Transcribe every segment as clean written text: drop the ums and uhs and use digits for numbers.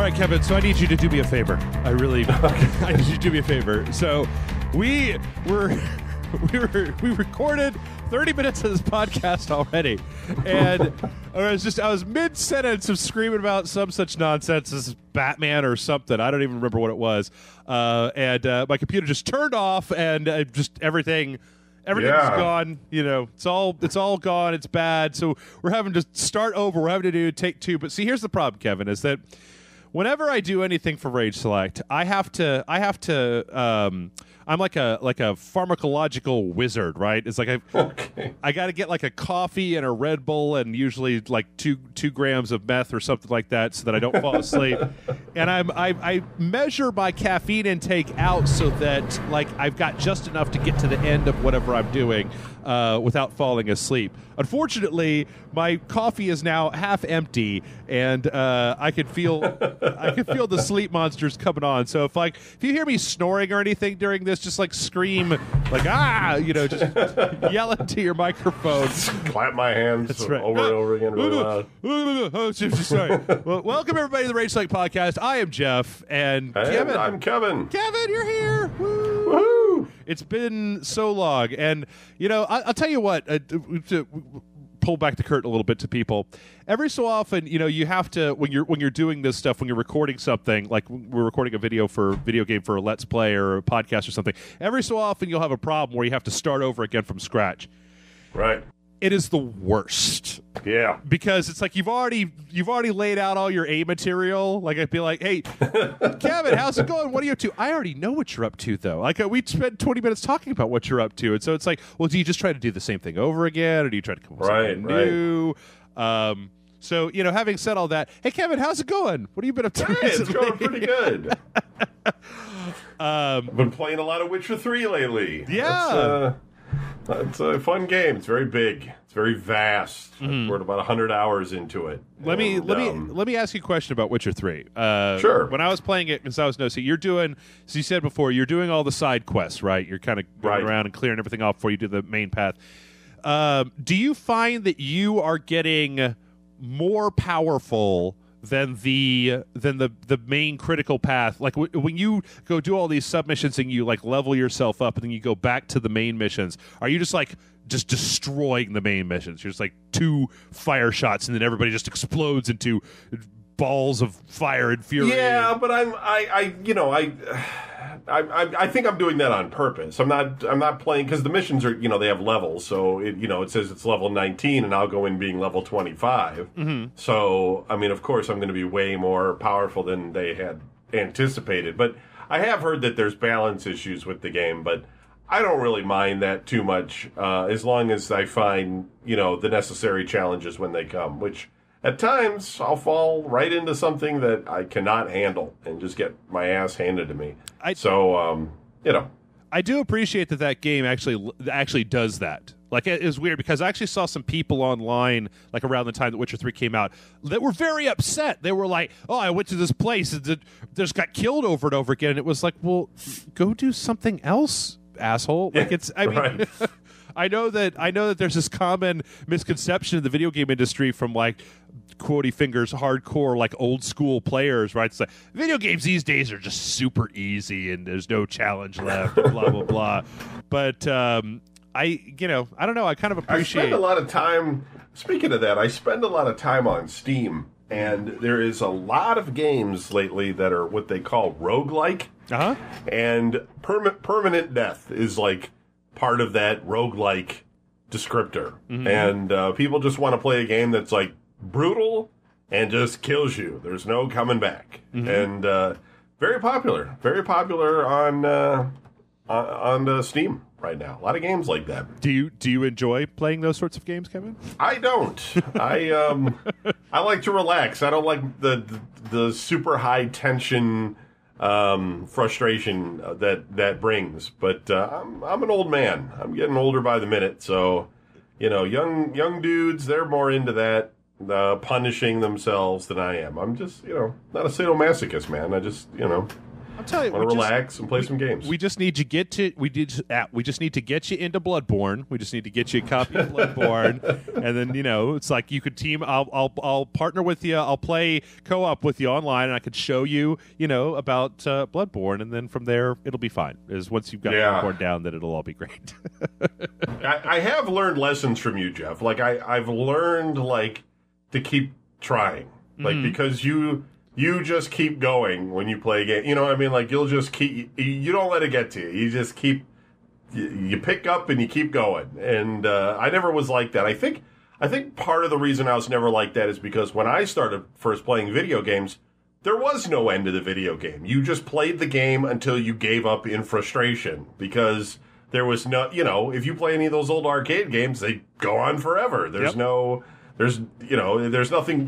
right, Kevin, so I need you to do me a favor. I need you to do me a favor. So we recorded 30 minutes of this podcast already, and I was mid-sentence of screaming about some such nonsense as Batman or something. I don't even remember what it was. And my computer just turned off, and just everything's gone. You know, it's all gone. It's bad. So we're having to start over. We're having to do take two. But see, here's the problem, Kevin, is that whenever I do anything for Rage Select, I have to. I'm like a pharmacological wizard, right? It's like I got to get like a coffee and a Red Bull and usually like two grams of meth or something like that so that I don't fall asleep. And I measure my caffeine intake out so that like I've got just enough to get to the end of whatever I'm doing without falling asleep. Unfortunately, my coffee is now half empty, and I can feel the sleep monsters coming on. So if you hear me snoring or anything during this, just like scream like just yell into your microphone. Clap my hands over and over again really loud. Oh, sorry. Well, welcome everybody to the Rage Select Podcast. I am Jeff, and Kevin. I'm Kevin. Kevin, you're here. Woo! Woohoo! It's been so long, and I'll tell you what. To pull back the curtain a little bit to people, every so often, you have to when you're doing this stuff, when you're recording something, like we're recording a video game for a Let's Play or a podcast or something. Every so often, you'll have a problem where you have to start over again from scratch. Right. It is the worst. Yeah. Because it's like you've already laid out all your A material. Like I'd be like, hey, Kevin, how's it going? What are you up to? I already know what you're up to, though. Like we spent 20 minutes talking about what you're up to. And so it's like, well, do you just try to do the same thing over again? Or do you try to come up with something new? So, having said all that, hey, Kevin, how's it going? What have you been up to recently? It's going pretty good. I've been playing a lot of Witcher 3 lately. Yeah. It's a fun game. It's very big. It's very vast. We're at about 100 hours into it. Let me ask you a question about Witcher 3. Sure. When I was playing it, because I was noticing, you're doing, as you said before, you're doing all the side quests, right? You're kind of going around and clearing everything off before you do the main path. Do you find that you are getting more powerful than the main critical path? Like when you go do all these submissions and you like level yourself up and then you go back to the main missions, are you just destroying the main missions? You're just like 2 fire shots and then everybody just explodes into balls of fire and fury. Yeah, but I think I'm doing that on purpose. I'm not playing because the missions are, they have levels. So it says it's level 19 and I'll go in being level 25. Mm-hmm. So I mean, of course, I'm going to be way more powerful than they had anticipated. But I have heard that there's balance issues with the game, but I don't really mind that too much as long as I find the necessary challenges when they come, which. At times, I'll fall right into something that I cannot handle and just get my ass handed to me. I do appreciate that game actually does that. Like, it was weird because I actually saw some people online, like around the time that Witcher 3 came out, that were very upset. They were like, oh, I went to this place and just got killed over and over again. And it was like, well, go do something else, asshole. Like, right. I know that there's this common misconception in the video game industry from like quotey fingers hardcore like old school players, right? It's like video games these days are just super easy and there's no challenge left, and blah blah blah. But I don't know. I kind of appreciate. I spend a lot of time. Speaking of that, I spend a lot of time on Steam, and there is a lot of games lately that are what they call roguelike. Uh-huh. And permanent death is like part of that roguelike descriptor. Mm-hmm. And people just want to play a game that's like brutal and just kills you. There's no coming back. Mm-hmm. And very popular on Steam right now. A lot of games like that. Do you enjoy playing those sorts of games, Kevin? I don't. I like to relax. I don't like the super high tension frustration that brings. But I'm an old man. I'm getting older by the minute. So, young dudes, they're more into that, punishing themselves than I am. I'm just, not a sadomasochist, man. I just, I'm telling you, want to relax and play some games. We just need to get to we just need to get you into Bloodborne. We just need to get you a copy of Bloodborne, and then it's like you could team. I'll partner with you. I'll play co-op with you online, and I could show you about Bloodborne, and then from there it'll be fine. Is once you've got Bloodborne down, then it'll all be great. I have learned lessons from you, Jeff. Like I've learned to keep trying, because you just keep going when you play a game. You know what I mean? Like, you'll just keep... You don't let it get to you. You just keep... You pick up and you keep going. And I never was like that. I think part of the reason I was never like that is because when I started first playing video games, there was no end to the video game. You just played the game until you gave up in frustration. Because there was no... if you play any of those old arcade games, they go on forever. There's no... There's nothing,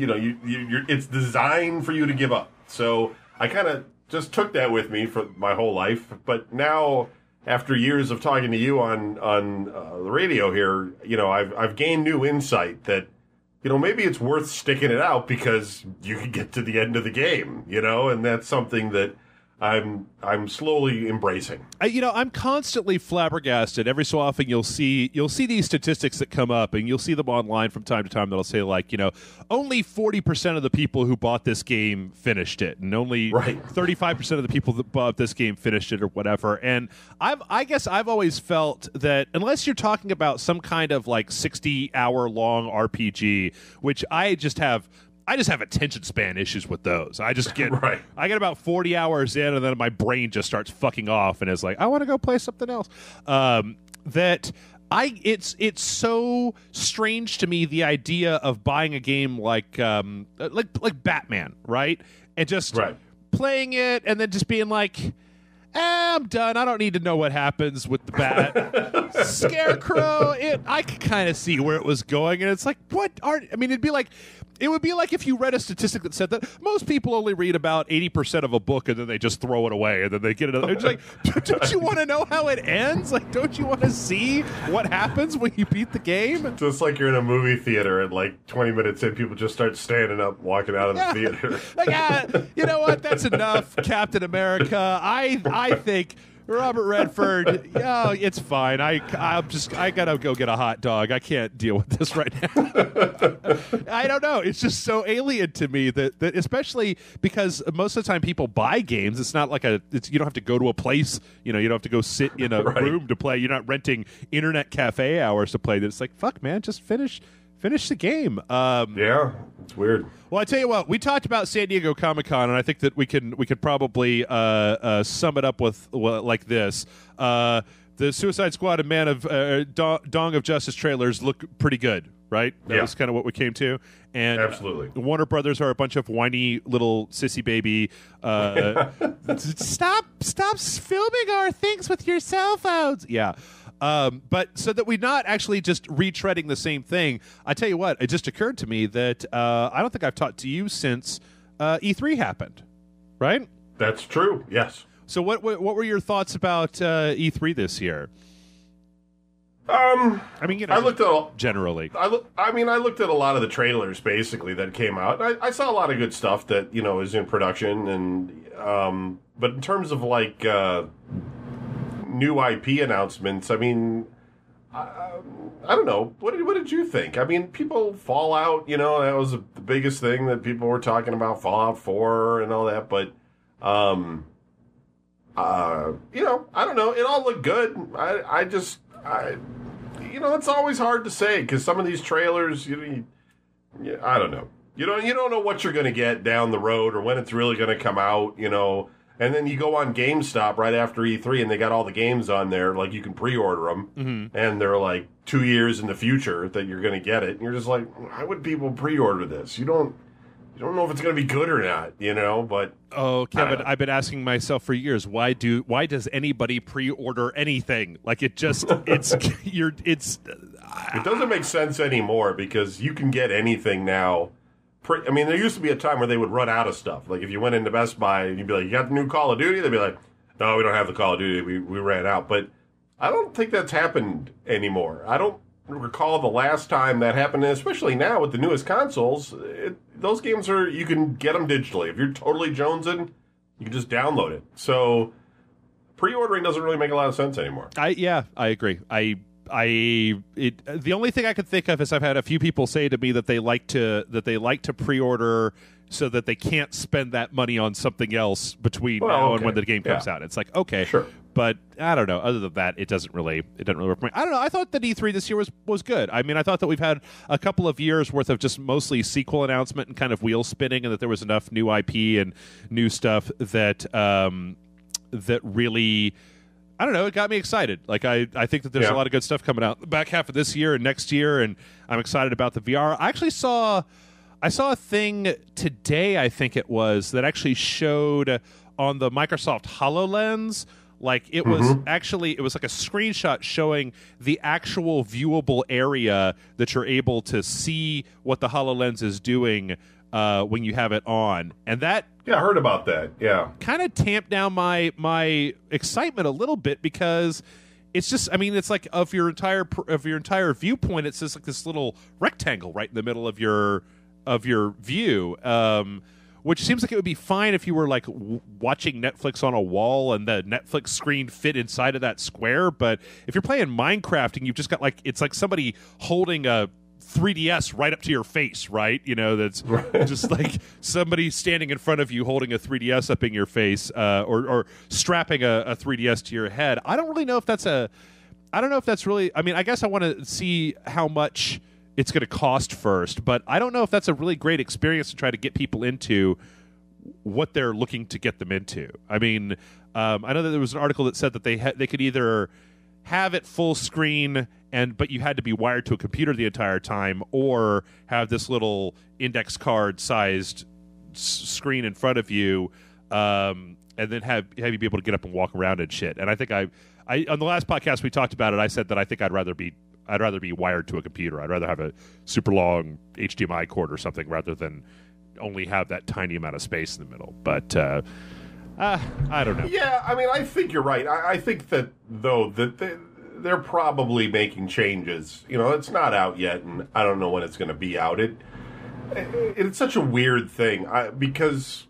it's designed for you to give up. So I kind of just took that with me for my whole life. But now, after years of talking to you on the radio here, I've gained new insight that, maybe it's worth sticking it out because you can get to the end of the game, and that's something that I'm slowly embracing. I'm constantly flabbergasted. Every so often you'll see these statistics that come up, and you'll see them online from time to time that'll say only 40% of the people who bought this game finished it, and only 35% of the people that bought this game finished it or whatever. And I guess I've always felt that unless you're talking about some kind of 60-hour long RPG, which I just have attention span issues with those. I just get I get about 40 hours in, and then my brain just starts fucking off, and is like, I want to go play something else. It's so strange to me, the idea of buying a game like Batman, right? And just playing it, and then just being like, I'm done. I don't need to know what happens with the bat. Scarecrow, I could kind of see where it was going, and it's like, it would be like if you read a statistic that said that most people only read about 80% of a book, and then they just throw it away, and then they get another. It's like, don't you want to know how it ends? Like, don't you want to see what happens when you beat the game? Just like you're in a movie theater, and 20 minutes in, people just start standing up, walking out of the theater. You know what? That's enough, Captain America. I think Robert Redford, it's fine. I gotta go get a hot dog. I can't deal with this right now. I don't know. It's just so alien to me that especially because most of the time people buy games. It's not like you don't have to go to a place. You don't have to go sit in a room to play. You're not renting internet cafe hours to play. It's like, fuck, man, just finish the game. Yeah, it's weird. Well, I tell you what, we talked about San Diego Comic-Con, and I think that we could probably sum it up with like this. The Suicide Squad and Man of Dong of Justice trailers look pretty good, right? That was kind of what we came to. And absolutely, Warner Brothers are a bunch of whiny little sissy baby. Stop filming our things with your cell phones. Yeah. But so that we're not actually just retreading the same thing, I tell you what, it just occurred to me that I don't think I've talked to you since E3 happened, right? That's true, yes. So what were your thoughts about E3 this year? I looked at generally. I looked at a lot of the trailers basically that came out. I saw a lot of good stuff that is in production, and but in terms of new IP announcements, I don't know. What did you think? Fallout, that was the biggest thing that people were talking about, Fallout 4 and all that, but I don't know. It all looked good. It's always hard to say because some of these trailers, I don't know. You don't know what you're going to get down the road or when it's really going to come out, And then you go on GameStop right after E3 and they got all the games on there, like you can pre-order them, and they're 2 years in the future that you're going to get it. And you're just like, why would people pre-order this? You don't know if it's going to be good or not, but... Oh, Kevin, I've been asking myself for years, why does anybody pre-order anything? It doesn't make sense anymore because you can get anything now. There used to be a time where they would run out of stuff. Like, if you went into Best Buy and you'd be like, you got the new Call of Duty? They'd be like, no, we don't have the Call of Duty. We ran out. But I don't think that's happened anymore. I don't recall the last time that happened, and especially now with the newest consoles, those games you can get them digitally. If you're totally jonesing, You can just download it. So pre-ordering doesn't really make a lot of sense anymore. I agree. The only thing I could think of is I've had a few people say to me that they like to pre-order so that they can't spend that money on something else between now and when the game comes out. It's like, okay, sure. But I don't know. Other than that, it doesn't really work for me. I don't know. I thought that E3 this year was good. I mean, I thought that we've had a couple of years worth of just mostly sequel announcement and kind of wheel spinning, and that there was enough new IP and new stuff that that really, I don't know, it got me excited. Like, I think that there's a lot of good stuff coming out the back half of this year and next year, and I'm excited about the VR. I actually saw a thing today, I think it was, that actually showed on the Microsoft HoloLens. Like, it was actually, it was like a screenshot showing the actual viewable area that you're able to see what the HoloLens is doing when you have it on. And that... Yeah, I heard about that, yeah. Kind of tamped down my excitement a little bit, because it's just, I mean, it's like of your entire viewpoint, it's just like this little rectangle right in the middle of your view, which seems like it would be fine if you were like watching Netflix on a wall and the Netflix screen fit inside of that square. But if you're playing Minecraft and you've just got like, it's like somebody holding a 3DS right up to your face, right? You know, that's just like somebody standing in front of you holding a 3DS up in your face, or strapping a 3DS to your head. I don't really know if that's really, I mean, I guess I want to see how much it's going to cost first, but I don't know if that's a really great experience to try to get people into what they're looking to get them into. I mean, I know that there was an article that said that they could either have it full screen but you had to be wired to a computer the entire time, or have this little index card sized screen in front of you, and then have you be able to get up and walk around and shit. And I think I on the last podcast we talked about it, I said that I think I'd rather be wired to a computer. I'd rather have a super long HDMI cord or something rather than only have that tiny amount of space in the middle. But I don't know. Yeah, I mean, I think you're right. I think that, though, that they're probably making changes. You know, it's not out yet, and I don't know when it's going to be out. It's such a weird thing, because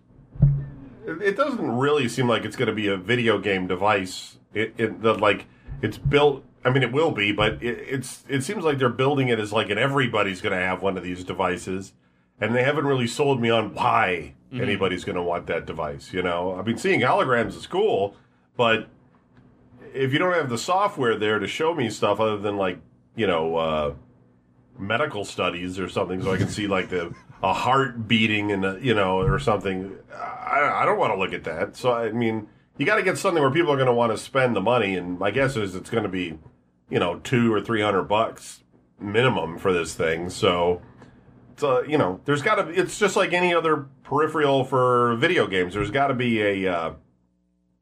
it doesn't really seem like it's going to be a video game device. It's built... I mean, it will be, but it seems like they're building it as like, and everybody's going to have one of these devices, and they haven't really sold me on why anybody's going to want that device. You know, I mean, seeing holograms is cool, but if you don't have the software there to show me stuff other than like, you know, medical studies or something, so I can see like a heart beating and you know, or something, I don't want to look at that. So I mean, you got to get something where people are going to want to spend the money, and my guess is it's going to be, you know, $200 or $300 minimum for this thing. So, you know, there's got to be. It's just like any other peripheral for video games. There's got to be a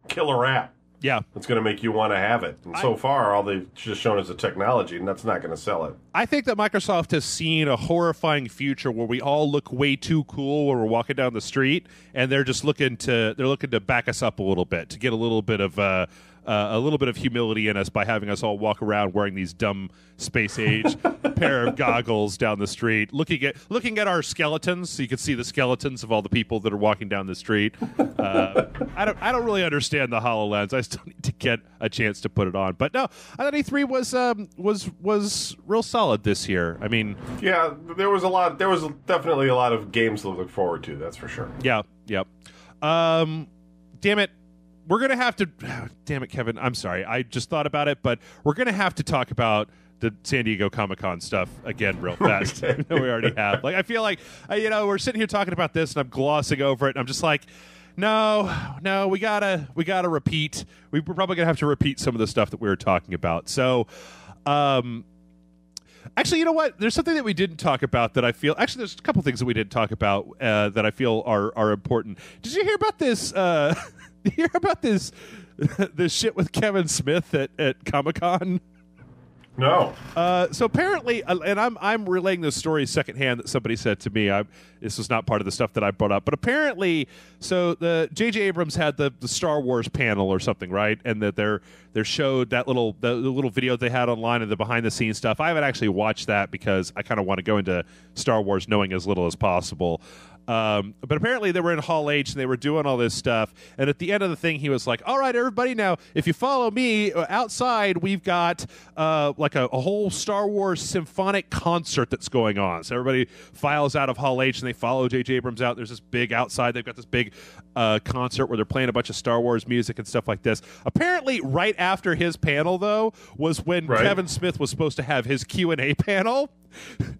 killer app. Yeah, it's going to make you want to have it. And so far, all they've just shown is the technology, and that's not going to sell it. I think that Microsoft has seen a horrifying future where we all look way too cool when we're walking down the street, and they're just looking to back us up a little bit, to get a little bit of humility in us by having us all walk around wearing these dumb space age pair of goggles down the street, looking at our skeletons, so you can see the skeletons of all the people that are walking down the street. I don't really understand the HoloLens. I still need to get a chance to put it on. But no, I thought E3 was real solid this year. I mean, yeah, there was definitely a lot of games to look forward to. That's for sure. Yeah, yep. Damn it. We're going to have to... Damn it, Kevin. I'm sorry. I just thought about it, but we're going to have to talk about the San Diego Comic-Con stuff again real fast. Okay. No, we already have. Like, I feel like, you know, we're sitting here talking about this, and I'm glossing over it, and I'm just like, no, we gotta repeat. We're probably going to have to repeat some of the stuff that we were talking about. So, actually, you know what? There's something that we didn't talk about that I feel... Actually, there's a couple things that we didn't talk about that I feel are important. Did you hear about this... Did you hear about this shit with Kevin Smith at Comic-Con? No. So apparently, and I'm relaying this story secondhand that somebody said to me. This was not part of the stuff that I brought up, but apparently, so the J.J. Abrams had the Star Wars panel or something, right? And that they showed that the little video they had online of the behind the scenes stuff. I haven't actually watched that because I kind of want to go into Star Wars knowing as little as possible. But apparently they were in Hall H and they were doing all this stuff. And at the end of the thing, he was like, all right, everybody, now, if you follow me outside, we've got like a whole Star Wars symphonic concert that's going on. So everybody files out of Hall H and they follow J.J. Abrams out. There's this big outside. They've got this big concert where they're playing a bunch of Star Wars music and stuff like this. Apparently, right after his panel, though, was when Kevin Smith was supposed to have his Q&A panel.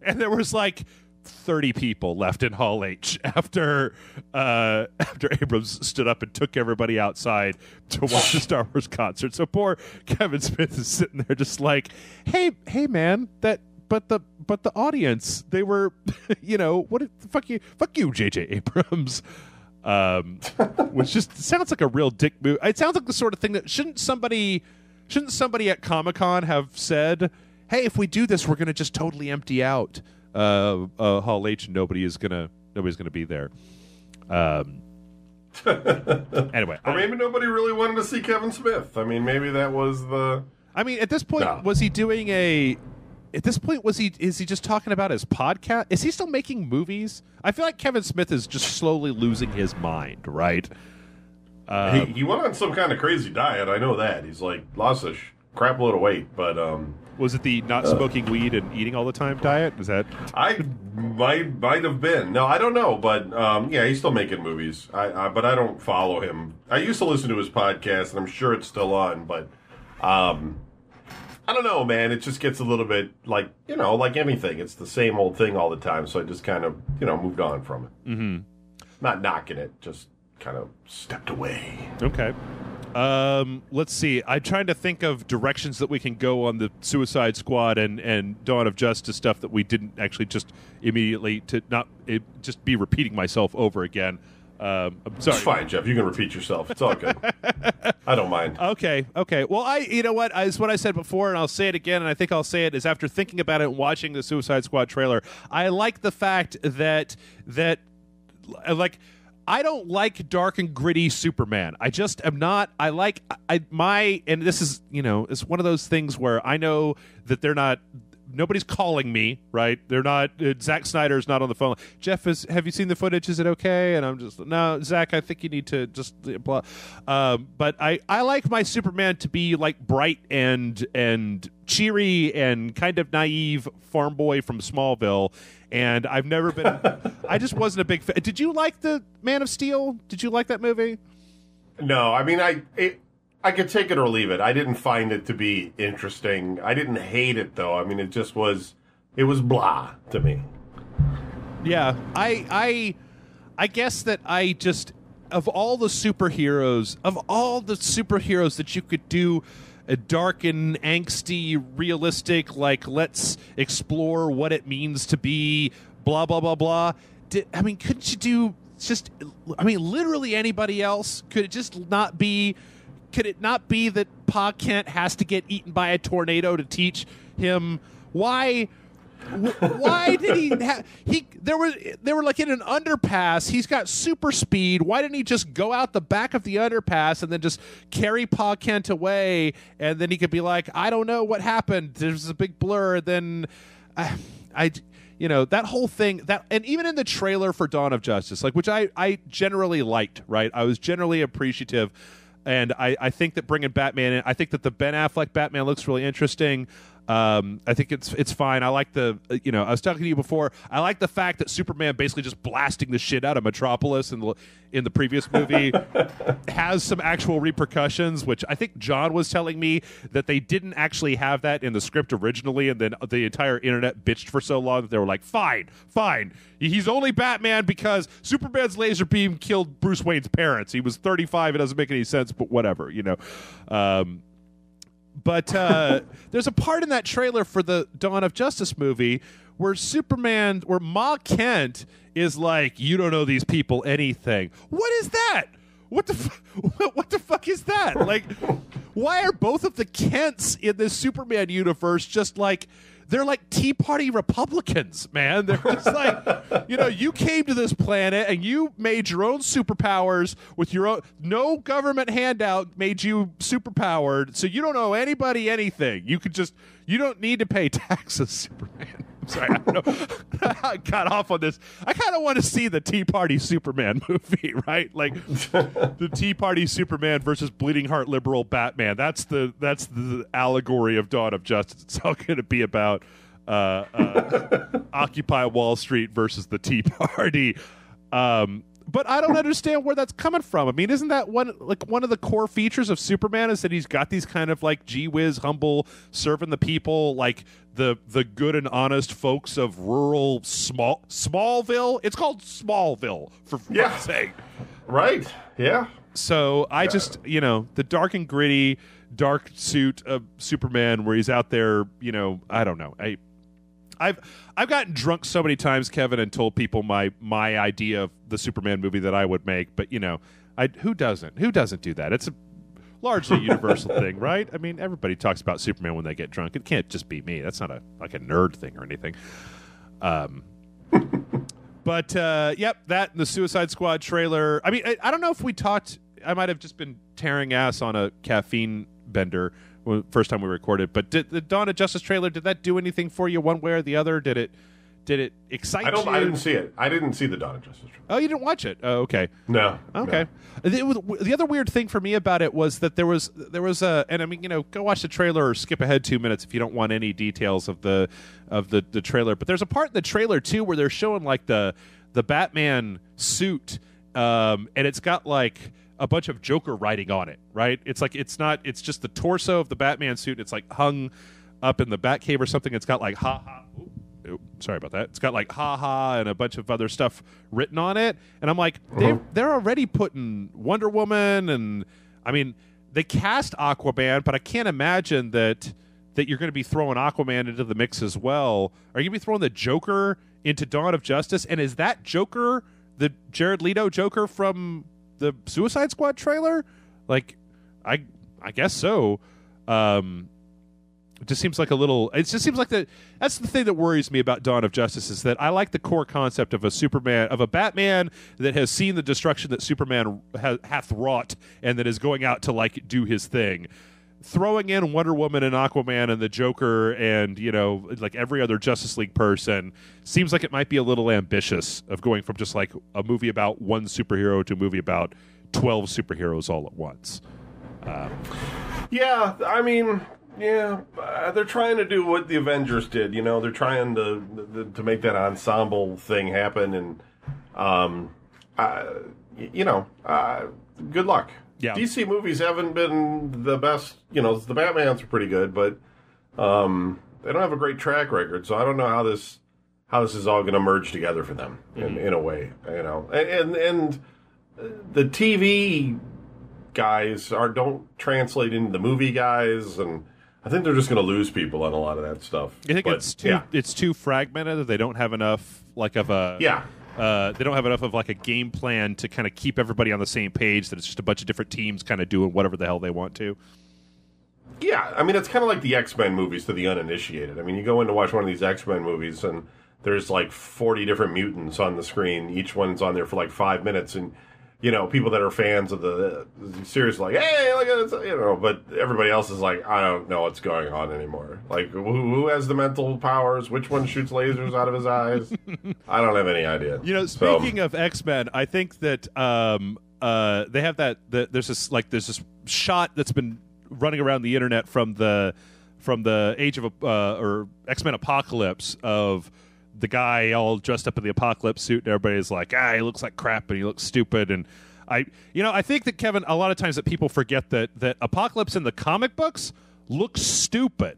And there was like 30 people left in Hall H after Abrams stood up and took everybody outside to watch the Star Wars concert. So poor Kevin Smith is sitting there just like, hey man, but the audience, they were, what the fuck you, J.J. Abrams. Which just sounds like a real dick move. It sounds like the sort of thing that shouldn't somebody at Comic-Con have said, hey, if we do this, we're going to just totally empty out Hall H and nobody's gonna be there. Anyway, or maybe nobody really wanted to see Kevin Smith. I mean, maybe that was the. I mean, at this point, was he doing a? At this point, is he just talking about his podcast? Is he still making movies? I feel like Kevin Smith is just slowly losing his mind, right? He went on some kind of crazy diet. I know that he's like lost a crap load of weight, but was it the not smoking weed and eating all the time diet? Is that? I might have been. No, I don't know, but yeah, he's still making movies. But I don't follow him. I used to listen to his podcast, and I'm sure it's still on. But I don't know, man. It just gets a little bit like like anything. It's the same old thing all the time. So I just kind of moved on from it. Mm-hmm. Not knocking it, just kind of stepped away. Okay. Let's see. I'm trying to think of directions that we can go on the Suicide Squad and Dawn of Justice stuff that we didn't actually just immediately to not just be repeating myself over again. I'm sorry. It's fine, Jeff. You can repeat yourself. It's all good. I don't mind. Okay. Well, you know what? It's what I said before, and I'll say it again, and I think I'll say it, is after thinking about it and watching the Suicide Squad trailer, I like the fact that I don't like dark and gritty Superman. I just am not. I like and this is it's one of those things where I know that they're not. Nobody's calling me, right? They're not. Zack Snyder's not on the phone. Jeff, have you seen the footage? Is it okay? And I'm just no, Zack. I think you need to just blah. But I like my Superman to be like bright and cheery and kind of naive farm boy from Smallville. And I've never been. I just wasn't a big fan. Did you like the Man of Steel? Did you like that movie? No, I mean I could take it or leave it. I didn't find it to be interesting. I didn't hate it though. I mean, it just was. It was blah to me. Yeah, I guess that I just of all the superheroes that you could do. A dark and angsty, realistic, like let's explore what it means to be blah blah blah blah. Couldn't you do just? Literally anybody else? Could it just not be? Could it not be that Pa Kent has to get eaten by a tornado to teach him why? Why did they were like in an underpass. He's got super speed. Why didn't he just go out the back of the underpass and then just carry Pa Kent away, and then he could be like, I don't know what happened. There's a big blur. Then that whole thing, that, and even in the trailer for Dawn of Justice, like, which I generally liked, right? I was generally appreciative. And I think that bringing Batman in, I think that the Ben Affleck Batman looks really interesting. I think it's fine. I like I was talking to you before. I like the fact that Superman basically just blasting the shit out of Metropolis in the previous movie has some actual repercussions, which I think John was telling me that they didn't actually have that in the script originally, and then the entire internet bitched for so long that they were like, fine. He's only Batman because Superman's laser beam killed Bruce Wayne's parents. He was 35. It doesn't make any sense, but whatever, But there's a part in that trailer for the Dawn of Justice movie where Ma Kent is like, you don't know these people anything. What is that? What the fuck is that? Like, why are both of the Kents in this Superman universe just like, they're like Tea Party Republicans, man. They're just like, you came to this planet and you made your own superpowers with your own, no government handout made you superpowered, so you don't owe anybody anything. You don't need to pay taxes, Superman. sorry, I don't know. I got off on this. I kind of want to see the Tea Party Superman movie, right? Like the Tea Party Superman versus Bleeding Heart liberal Batman. That's the allegory of Dawn of Justice. It's all going to be about Occupy Wall Street versus the Tea Party. But I don't understand where that's coming from. I mean, isn't that one of the core features of Superman is that he's got these kind of like gee whiz, humble, serving the people, like the good and honest folks of rural Smallville. It's called Smallville for fuck's sake, right? Yeah. So I just the dark and gritty, dark suit of Superman where he's out there. I don't know. I've gotten drunk so many times, Kevin, and told people my idea of the Superman movie that I would make. But who doesn't? Who doesn't do that? It's a largely universal thing, right? I mean, everybody talks about Superman when they get drunk. It can't just be me. That's not a nerd thing or anything. But yep, that and the Suicide Squad trailer. I mean, I don't know if we talked. I might have just been tearing ass on a caffeine bender. First time we recorded, but did the Dawn of Justice trailer, did that do anything for you one way or the other? Did it excite you? I didn't see it. I didn't see the Dawn of Justice trailer. Oh, you didn't watch it? Oh, okay. No. Okay. No. The other weird thing for me about it was that there was a, and I mean, go watch the trailer or skip ahead 2 minutes if you don't want any details of the trailer. But there's a part in the trailer too where they're showing like the Batman suit, and it's got like a bunch of Joker writing on it, right? It's like it's just the torso of the Batman suit. It's like hung up in the Batcave or something. It's got like ha ha. Ooh, sorry about that. It's got like ha ha and a bunch of other stuff written on it. And I'm like, they're already putting Wonder Woman, and I mean, they cast Aquaman, but I can't imagine that you're going to be throwing Aquaman into the mix as well. Are you going to be throwing the Joker into Dawn of Justice? And is that Joker the Jared Leto Joker from the Suicide Squad trailer? Like, I guess so. It just seems like that's the thing that worries me about Dawn of Justice is that I like the core concept of a Batman that has seen the destruction that Superman hath wrought and that is going out to like do his thing. Throwing in Wonder Woman and Aquaman and the Joker and like every other Justice League person seems like it might be a little ambitious of going from just like a movie about one superhero to a movie about 12 superheroes all at once. Yeah, I mean, they're trying to do what the Avengers did. They're trying to make that ensemble thing happen, and good luck. Yeah. DC movies haven't been the best. The Batmans are pretty good, but they don't have a great track record. So I don't know how this is all going to merge together for them in a way. And the TV guys don't translate into the movie guys, and I think they're just going to lose people on a lot of that stuff. You think it's too fragmented that they don't have enough like of a they don't have enough of like a game plan to kind of keep everybody on the same page, that it's just a bunch of different teams kind of doing whatever the hell they want to. Yeah, I mean, it's kind of like the X-Men movies to the uninitiated. I mean, you go in to watch one of these X-Men movies, and there's like 40 different mutants on the screen. Each one's on there for like 5 minutes, and people that are fans of the series are like, hey, look at this, but everybody else is like, I don't know what's going on anymore. Like, who has the mental powers? Which one shoots lasers out of his eyes? I don't have any idea. Speaking of X-Men, I think that they have there's this shot that's been running around the internet from the Age of or X-Men Apocalypse of the guy all dressed up in the Apocalypse suit, and everybody's like, he looks like crap and he looks stupid. And I think that, Kevin, a lot of times that people forget that Apocalypse in the comic books looks stupid.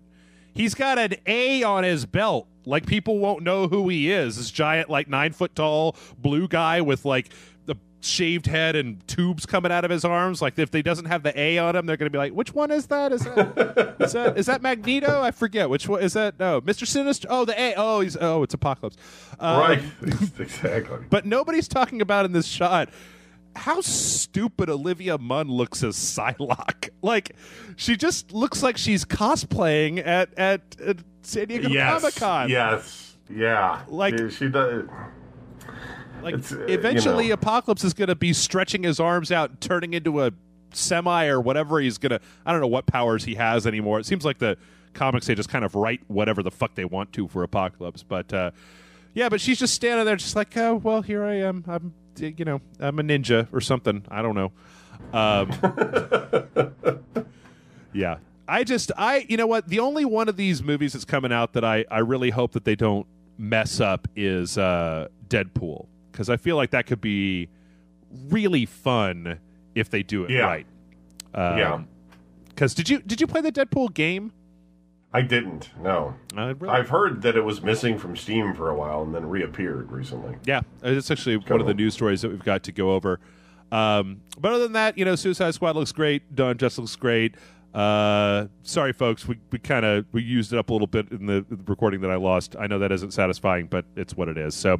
He's got an A on his belt. Like, people won't know who he is. This giant, like 9 foot tall blue guy with like the shaved head and tubes coming out of his arms. Like, if they doesn't have the A on him, they're going to be like, which one is that? Is that Magneto? I forget. Which one is that? No, Mr. Sinister. Oh, the A. Oh, it's Apocalypse. Right. Exactly. But nobody's talking about in this shot how stupid Olivia Munn looks as Psylocke. Like, she just looks like she's cosplaying at San Diego Comic-Con. Yes. Yeah. Like, she does. Like, eventually Apocalypse is going to be stretching his arms out and turning into a semi or whatever he's gonna. I don't know what powers he has anymore. It seems like the comics, they just kind of write whatever the fuck they want to for Apocalypse. But yeah, but she's just standing there, just like, oh well, here I am. I'm a ninja or something. I don't know. Yeah. You know what? The only one of these movies that's coming out that I really hope that they don't mess up is Deadpool, because I feel like that could be really fun if they do it right. Yeah. Because did you play the Deadpool game? I didn't. No. Really? I've heard that it was missing from Steam for a while and then reappeared recently. Yeah, it's actually one of the news stories that we've got to go over. But other than that, Suicide Squad looks great. Dawn of Justice looks great. Sorry, folks, we used it up a little bit in the recording that I lost. I know that isn't satisfying, but it's what it is. So,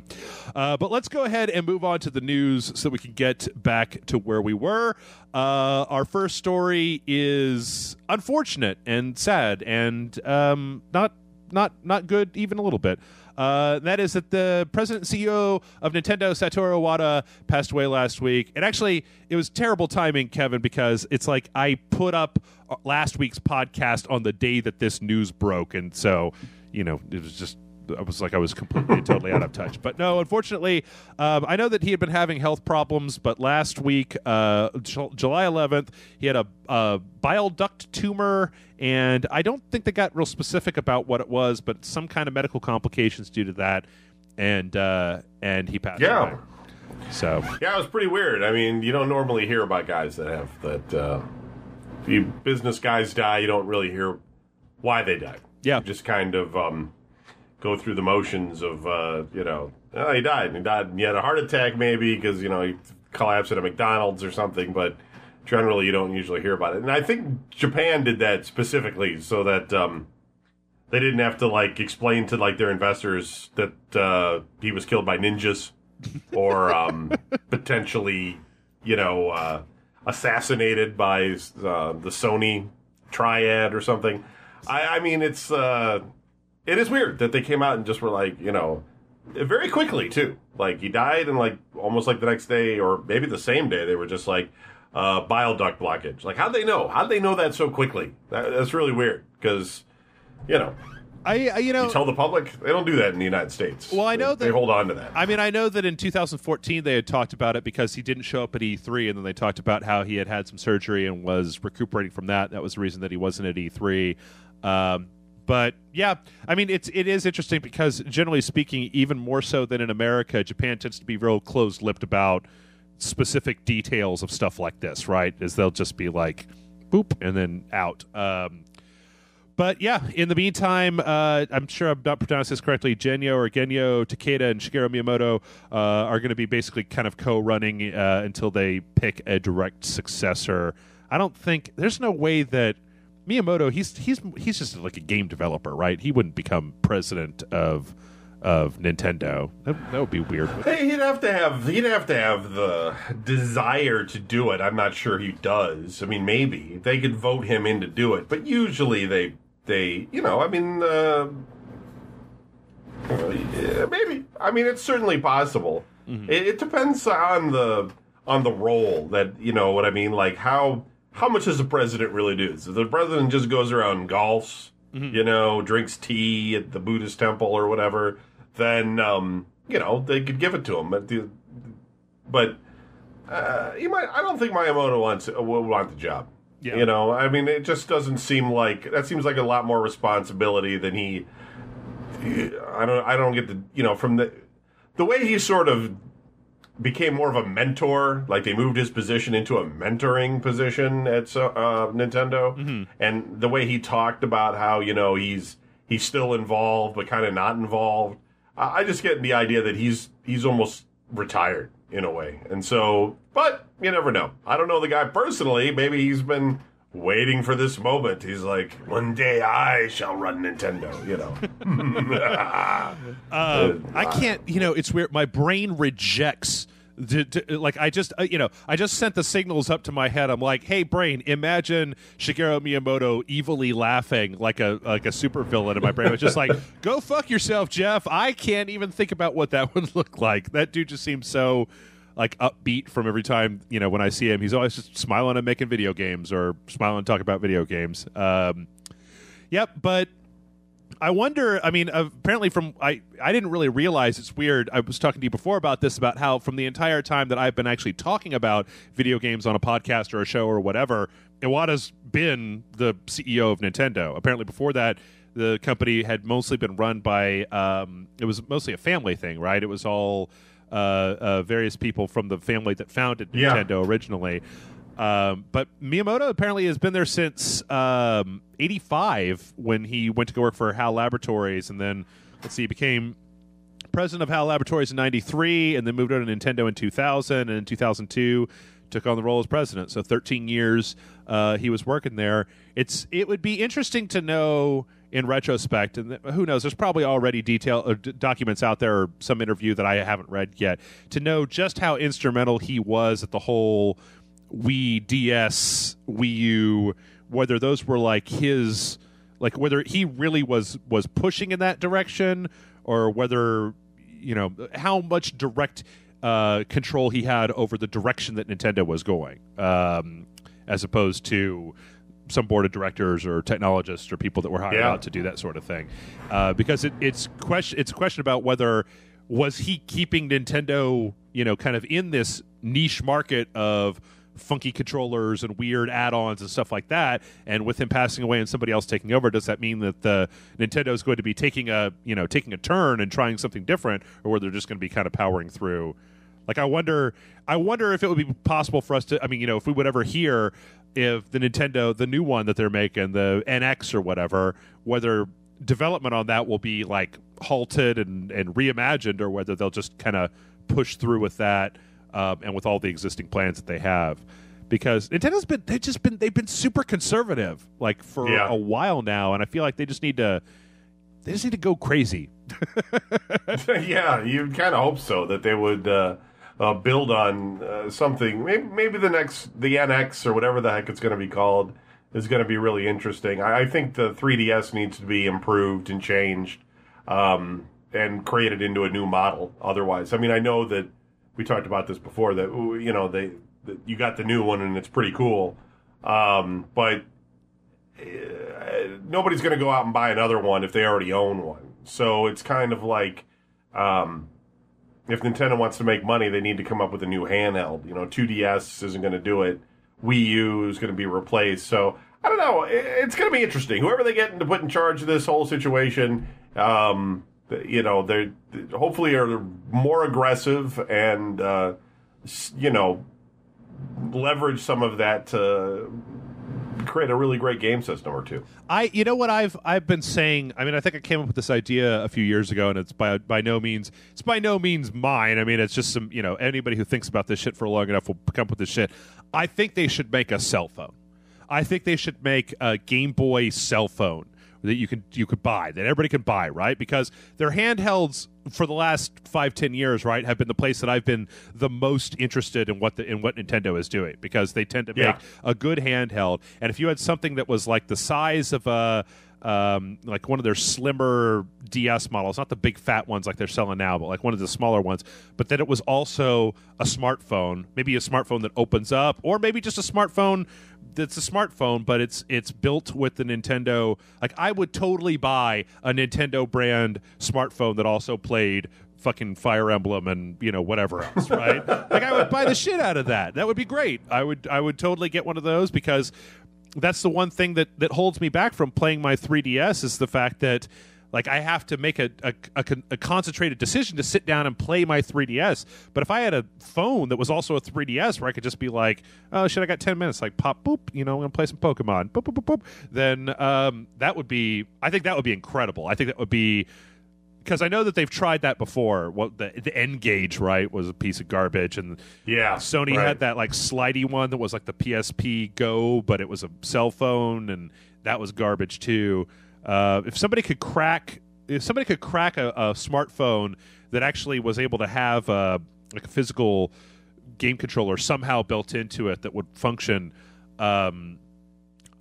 but let's go ahead and move on to the news so we can get back to where we were. Our first story is unfortunate and sad and not good even a little bit. That is that the president and CEO of Nintendo, Satoru Iwata, passed away last week. And actually, it was terrible timing, Kevin, because it's like I put up last week's podcast on the day that this news broke. And so, it was just, I was completely and totally out of touch. But no, unfortunately, I know that he had been having health problems, but last week, July 11th, he had a bile duct tumor, and I don't think they got real specific about what it was, but some kind of medical complications due to that, and he passed away. So yeah, it was pretty weird. I mean, you don't normally hear about guys that have that. If business guys die, you don't really hear why they died. Yeah, you just kind of go through the motions of he died. He had a heart attack maybe because he collapsed at a McDonald's or something, but generally you don't usually hear about it. And I think Japan did that specifically so that they didn't have to explain to their investors that he was killed by ninjas or potentially assassinated by the Sony triad or something. I mean, it is weird that they came out and just were very quickly too. He died and almost the next day or maybe the same day they were just bile duct blockage. How'd they know? How'd they know that so quickly? That's really weird because, you tell the public, they don't do that in the United States. Well, I know they hold on to that. I mean, I know that in 2014 they had talked about it because he didn't show up at E3, and then they talked about how he had some surgery and was recuperating from that. That was the reason that he wasn't at E3. But yeah, I mean, it is interesting because generally speaking, even more so than in America, Japan tends to be real closed-lipped about specific details of stuff like this, right? As they'll just be like, boop, and then out. But yeah, in the meantime, I'm sure I'm not pronouncing this correctly, Genyo Takeda and Shigeru Miyamoto are going to be basically kind of co-running until they pick a direct successor. I don't think, there's no way that Miyamoto, he's just a game developer, right? He wouldn't become president of Nintendo. That would be weird. Hey, he'd have to have the desire to do it. I'm not sure he does. I mean, maybe they could vote him in to do it, but usually they maybe. I mean, it's certainly possible. Mm-hmm. It depends on the role that what I mean. How much does the president really do? So the president just goes around and golfs, mm-hmm. Drinks tea at the Buddhist temple or whatever, then, they could give it to him. But I don't think Miyamoto will want the job. Yeah. I mean, it just doesn't seem that seems like a lot more responsibility than I don't get from the way he sort of became more of a mentor, they moved his position into a mentoring position at Nintendo, mm-hmm. and the way he talked about how he's still involved but kind of not involved, I just get the idea that he's almost retired in a way. And so, but you never know. I don't know the guy personally. Maybe he's been waiting for this moment. He's like, one day I shall run Nintendo. I can't. It's weird. My brain rejects. I just sent the signals up to my head. I'm like, hey, brain, imagine Shigeru Miyamoto evilly laughing like a supervillain in my brain. It's just like, go fuck yourself, Jeff. I can't even think about what that would look like. That dude just seems so like upbeat from every time, when I see him. He's always just smiling and making video games or smiling and talking about video games. Yep, but I wonder, apparently I didn't really realize, it's weird. I was talking to you before about this, about how from the entire time that I've been actually talking about video games on a podcast or a show or whatever, Iwata's been the CEO of Nintendo. Apparently before that, the company had mostly been run by, it was mostly a family thing, right? It was all various people from the family that founded Nintendo originally. But Miyamoto apparently has been there since 85 when he went to go work for HAL Laboratories, and then, he became president of HAL Laboratories in 93, and then moved over to Nintendo in 2000, and in 2002 took on the role as president. So 13 years he was working there. It would be interesting to know in retrospect, and who knows, there's probably already documents out there or some interview that I haven't read yet, to know just how instrumental he was at the whole Wii, DS, Wii U, whether those were like his, like whether he really was pushing in that direction, or whether, how much direct control he had over the direction that Nintendo was going, as opposed to some board of directors or technologists or people that were hired out to do that sort of thing. Because it's a question about whether was he keeping Nintendo, kind of in this niche market of funky controllers and weird add-ons and stuff like that, and with him passing away and somebody else taking over, does that mean that the Nintendo is going to be taking a turn and trying something different, or whether they're just going to be kind of powering through? Like, I wonder if it would be possible for us to, if we would ever hear if the Nintendo, the new one that they're making, the NX or whatever, whether development on that will be like halted and reimagined, or whether they'll just kind of push through with that. And with all the existing plans that they have, because Nintendo's they've been super conservative, like for a while now, and I feel like they just need to go crazy. Yeah, you kind of hope so, that they would build on something. Maybe the NX or whatever the heck it's going to be called is going to be really interesting. I think the 3DS needs to be improved and changed and created into a new model. Otherwise, I know that. We talked about this before, that you got the new one and it's pretty cool, but nobody's going to go out and buy another one if they already own one. So it's kind of like if Nintendo wants to make money, they need to come up with a new handheld. 2DS isn't going to do it. Wii U is going to be replaced. So I don't know. It's going to be interesting. Whoever they get to put in charge of this whole situation. They hopefully are more aggressive and, leverage some of that to create a really great game system or two. What I've been saying, I think I came up with this idea a few years ago, and it's by no means mine. It's just some, anybody who thinks about this shit for long enough will come up with this shit. I think they should make a cell phone. I think they should make a Game Boy cell phone that you could buy, that everybody can buy, right? Because their handhelds for the last 5-10 years, right, have been the place that I've been the most interested in what Nintendo is doing, because they tend to make a good handheld. And if you had something that was like the size of a like one of their slimmer DS models, not the big fat ones like they're selling now, but like one of the smaller ones, but then it was also a smartphone, maybe a smartphone that opens up, or maybe just a smartphone that's a smartphone, but it's built with the Nintendo. Like, I would totally buy a Nintendo brand smartphone that also played fucking Fire Emblem and whatever else, right? Like, I would buy the shit out of that. That would be great. I would totally get one of those, because that's the one thing that holds me back from playing my 3DS, is the fact that, like, I have to make a concentrated decision to sit down and play my 3DS. But if I had a phone that was also a 3DS where I could just be like, oh shit, I got 10 minutes, like pop boop, I'm gonna play some Pokemon, boop boop boop boop, then I think that would be incredible. I think that would be, because I know that they've tried that before. Well, the N-Gage, right, was a piece of garbage, and Sony had that like slidey one that was like the PSP Go, but it was a cell phone, and that was garbage too. If somebody could crack a smartphone that actually was able to have like a physical game controller somehow built into it that would function, I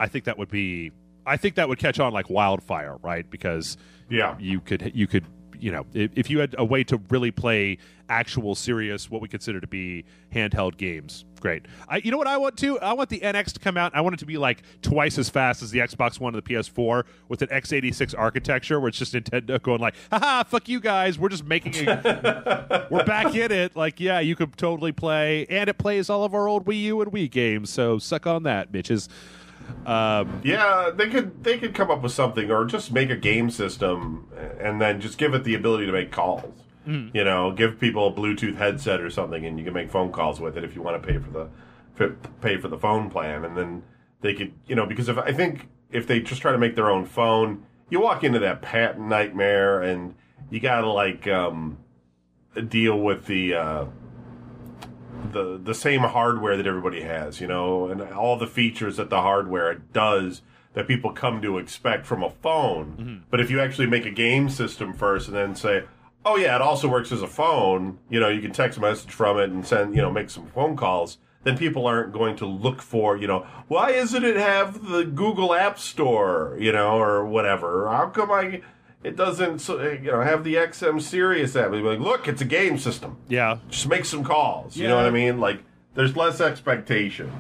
think that would catch on like wildfire, right? Because you could if you had a way to really play actual serious, what we consider to be handheld games, great. You know what I want to? I want the NX to come out. I want it to be like twice as fast as the Xbox One and the PS4 with an x86 architecture, where it's just Nintendo going like, haha, fuck you guys, we're just making it. We're back in it. Like, yeah, you could totally play, and it plays all of our old Wii U and Wii games. So suck on that, bitches. Yeah, they could come up with something, or just make a game system and then just give it the ability to make calls. Give people a Bluetooth headset or something, and you can make phone calls with it if you want to pay for the phone plan. And then they could, because I think if they just try to make their own phone, you walk into that patent nightmare, and you gotta deal with the same hardware that everybody has, and all the features that the hardware does that people come to expect from a phone. Mm-hmm. But if you actually make a game system first and then say, oh yeah, it also works as a phone, you can text a message from it and send, make some phone calls, then people aren't going to look for, why isn't it have the Google App Store, or whatever? How come it doesn't, have the XM Sirius app? They'd be like, look, it's a game system. Yeah. Just make some calls. You know what I mean? Like, there's less expectation.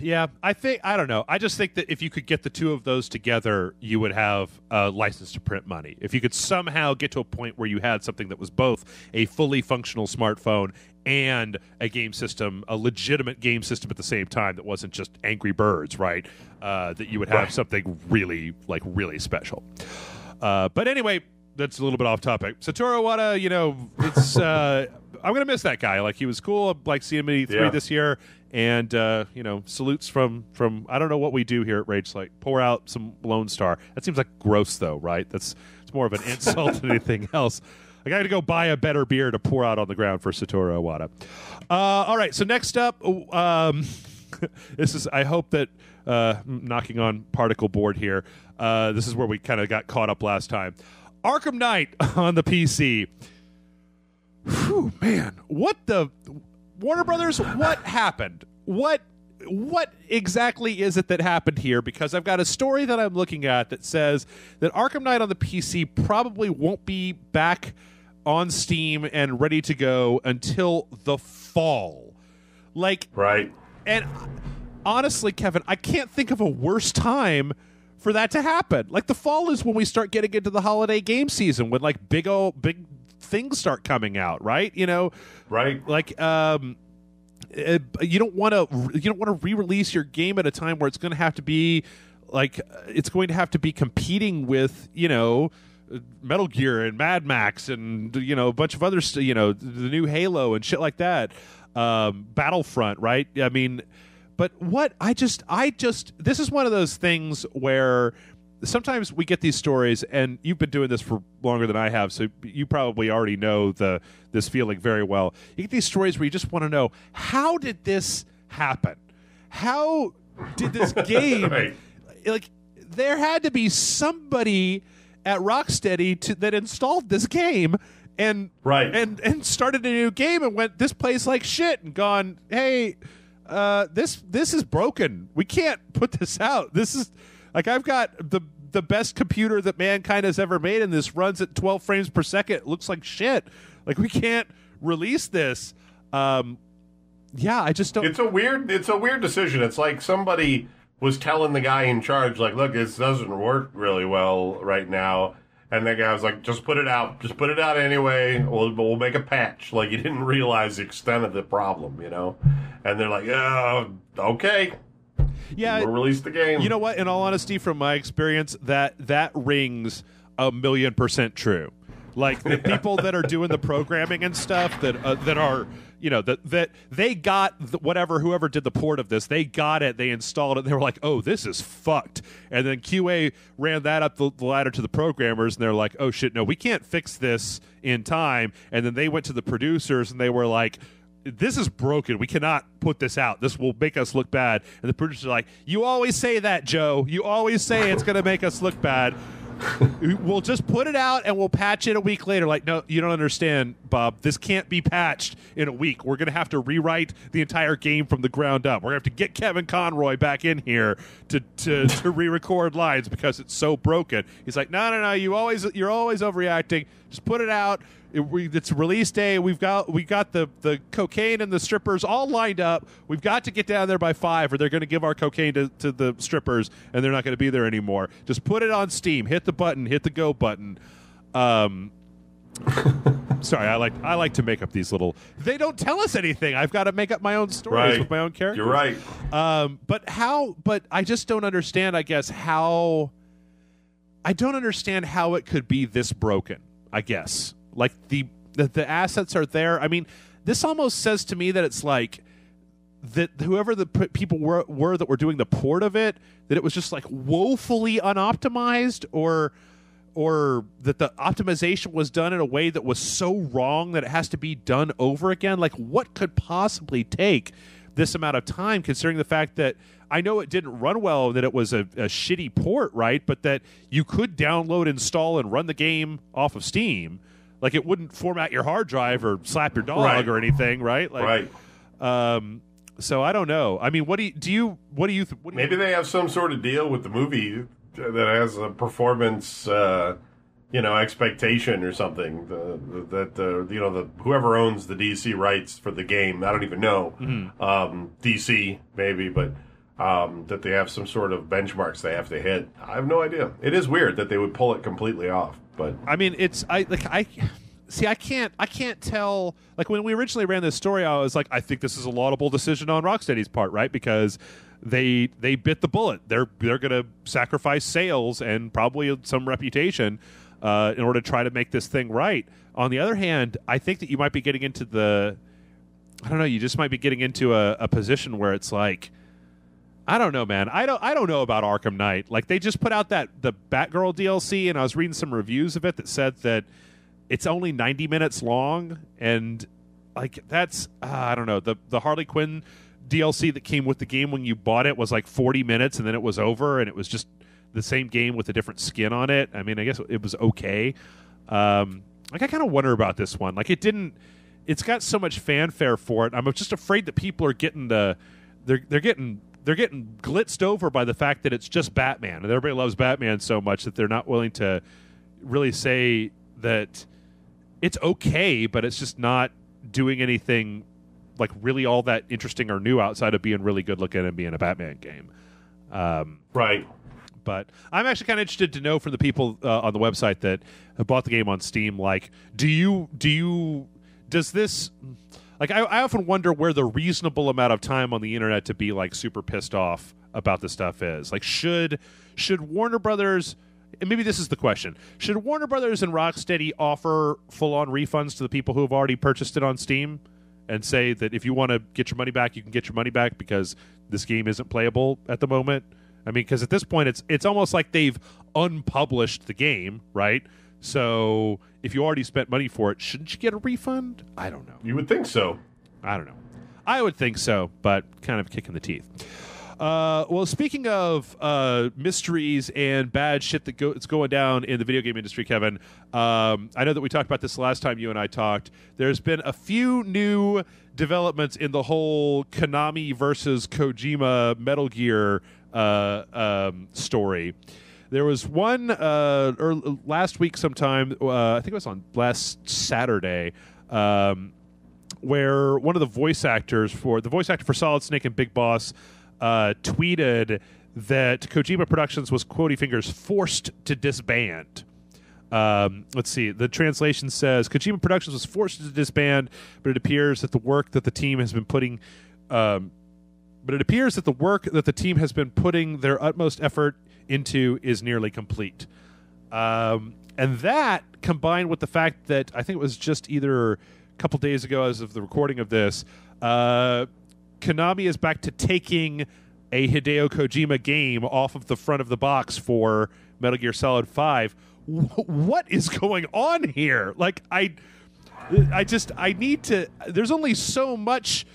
Yeah, I don't know. I just think that if you could get the two of those together, you would have a license to print money. If you could somehow get to a point where you had something that was both a fully functional smartphone and a game system, a legitimate game system at the same time that wasn't just Angry Birds, right? That you would have something really, really special. But anyway, that's a little bit off topic. Satoru Iwata, it's I'm gonna miss that guy. Like, he was cool. I like seeing him at E3 this year, and salutes from I don't know what we do here at Rage. Like, pour out some Lone Star. That seems like gross, though, right? It's more of an insult than anything else. I got to go buy a better beer to pour out on the ground for Satoru Iwata. All right, so next up, this is. I hope that knocking on particle board here. This is where we kind of got caught up last time. Arkham Knight on the PC. Whew, man, what the Warner Brothers? What happened? What exactly is it that happened here? Because I've got a story that I'm looking at that says that Arkham Knight on the PC probably won't be back on Steam and ready to go until the fall. Right. And honestly, Kevin, I can't think of a worse time for that to happen. Like, the fall is when we start getting into the holiday game season, when big things start coming out, right? Right. Like, you don't want to re-release your game at a time where it's going to have to be competing with Metal Gear and Mad Max and a bunch of other the new Halo and shit like that, Battlefront, right? I mean, but this is one of those things where sometimes we get these stories, and you've been doing this for longer than I have, so you probably already know this feeling very well. You get these stories where you just want to know, how did this happen? How did this game right. There had to be somebody at Rocksteady that installed this game and started a new game and went, this plays like shit, and gone, hey, this is broken. We can't put this out. This is I've got the best computer that mankind has ever made, and this runs at 12 frames per second. It looks like shit. We can't release this. I just don't. It's a weird decision. It's like somebody was telling the guy in charge, look, this doesn't work really well right now. And that guy was like, just put it out. Just put it out anyway. We'll make a patch. You didn't realize the extent of the problem, And they're like, oh, okay. Yeah, we'll release the game. You know what? In all honesty, from my experience, that rings 1,000,000% true. The people that are doing the programming and stuff that are that they got whoever did the port of this, they got it, they installed it, and they were like, oh, this is fucked. And then QA ran that up the ladder to the programmers, and they're like, oh shit, no, we can't fix this in time. And then they went to the producers, and they were like, this is broken. We cannot put this out. This will make us look bad. And the producers are like, you always say that, Joe. You always say it's going to make us look bad. We'll just put it out and we'll patch it a week later. No, you don't understand, Bob. This can't be patched in a week. We're going to have to rewrite the entire game from the ground up. We're going to have to get Kevin Conroy back in here to re-record lines because it's so broken. He's like, no. You're always overreacting. Just put it out. It's release day. We got the cocaine and the strippers all lined up. We've got to get down there by 5, or they're going to give our cocaine to the strippers, and they're not going to be there anymore. Just put it on Steam. Hit the button. Hit the go button. Sorry, I like to make up these little. They don't tell us anything. I've got to make up my own stories with my own characters. You're right. But I just don't understand. I guess how. I don't understand how it could be this broken. I guess like the assets are there. I mean, this almost says to me that it's like that whoever the people were that were doing the port of it, that it was just like woefully unoptimized, or that the optimization was done in a way that was so wrong that it has to be done over again. Like, what could possibly take this amount of time, considering the fact that I know it didn't run well, that it was a shitty port, right? But that you could download, install, and run the game off of Steam. Like, it wouldn't format your hard drive or slap your dog or anything, right? Like, so I don't know. I mean, Maybe they have some sort of deal with the movie that has a performance, expectation or something. Whoever owns the DC rights for the game, I don't even know. DC maybe, but that they have some sort of benchmarks they have to hit. I have no idea. It is weird that they would pull it completely off, but I mean, I can't tell. Like, when we originally ran this story, I was like, I think this is a laudable decision on Rocksteady's part, right? Because they bit the bullet. They're going to sacrifice sales and probably some reputation in order to try to make this thing right. On the other hand, I think that you might be getting into you just might be getting into a position where it's like, I don't know, man. I don't know about Arkham Knight. Like, they just put out the Batgirl DLC, and I was reading some reviews of it that said that it's only 90 minutes long, and like that's I don't know. The Harley Quinn DLC that came with the game when you bought it was like 40 minutes, and then it was over, and it was just the same game with a different skin on it. I mean, I guess it was okay. Like, I kind of wonder about this one. Like, it's got so much fanfare for it. I'm just afraid that people are getting they're getting glitzed over by the fact that it's just Batman, and everybody loves Batman so much that they're not willing to really say that it's okay, but it's just not doing anything like really all that interesting or new outside of being really good looking and being a Batman game. Right. But I'm actually kind of interested to know from the people on the website that have bought the game on Steam, like, does this, like, I often wonder where the reasonable amount of time on the internet to be like super pissed off about this stuff is. Like, should Warner Brothers, and maybe this is the question, should Warner Brothers and Rocksteady offer full-on refunds to the people who have already purchased it on Steam and say that if you want to get your money back, you can get your money back because this game isn't playable at the moment? I mean, because at this point, it's almost like they've unpublished the game, right? So if you already spent money for it, shouldn't you get a refund? I don't know. You would think so. I don't know. I would think so, but kind of a kick in the teeth. Well, speaking of mysteries and bad shit that's going down in the video game industry, Kevin, I know that we talked about this last time you and I talked. There's been a few new developments in the whole Konami versus Kojima Metal Gear story. There was one last week sometime, I think it was on last Saturday, where one of the voice actor for Solid Snake and Big Boss tweeted that Kojima Productions was, quote fingers, forced to disband. Let's see. The translation says Kojima Productions was forced to disband, but it appears that the work that the team has been putting their utmost effort into is nearly complete. And that, combined with the fact that I think it was just either a couple days ago as of the recording of this, Konami is back to taking a Hideo Kojima game off of the front of the box for Metal Gear Solid 5. What is going on here? Like, I need to... There's only so much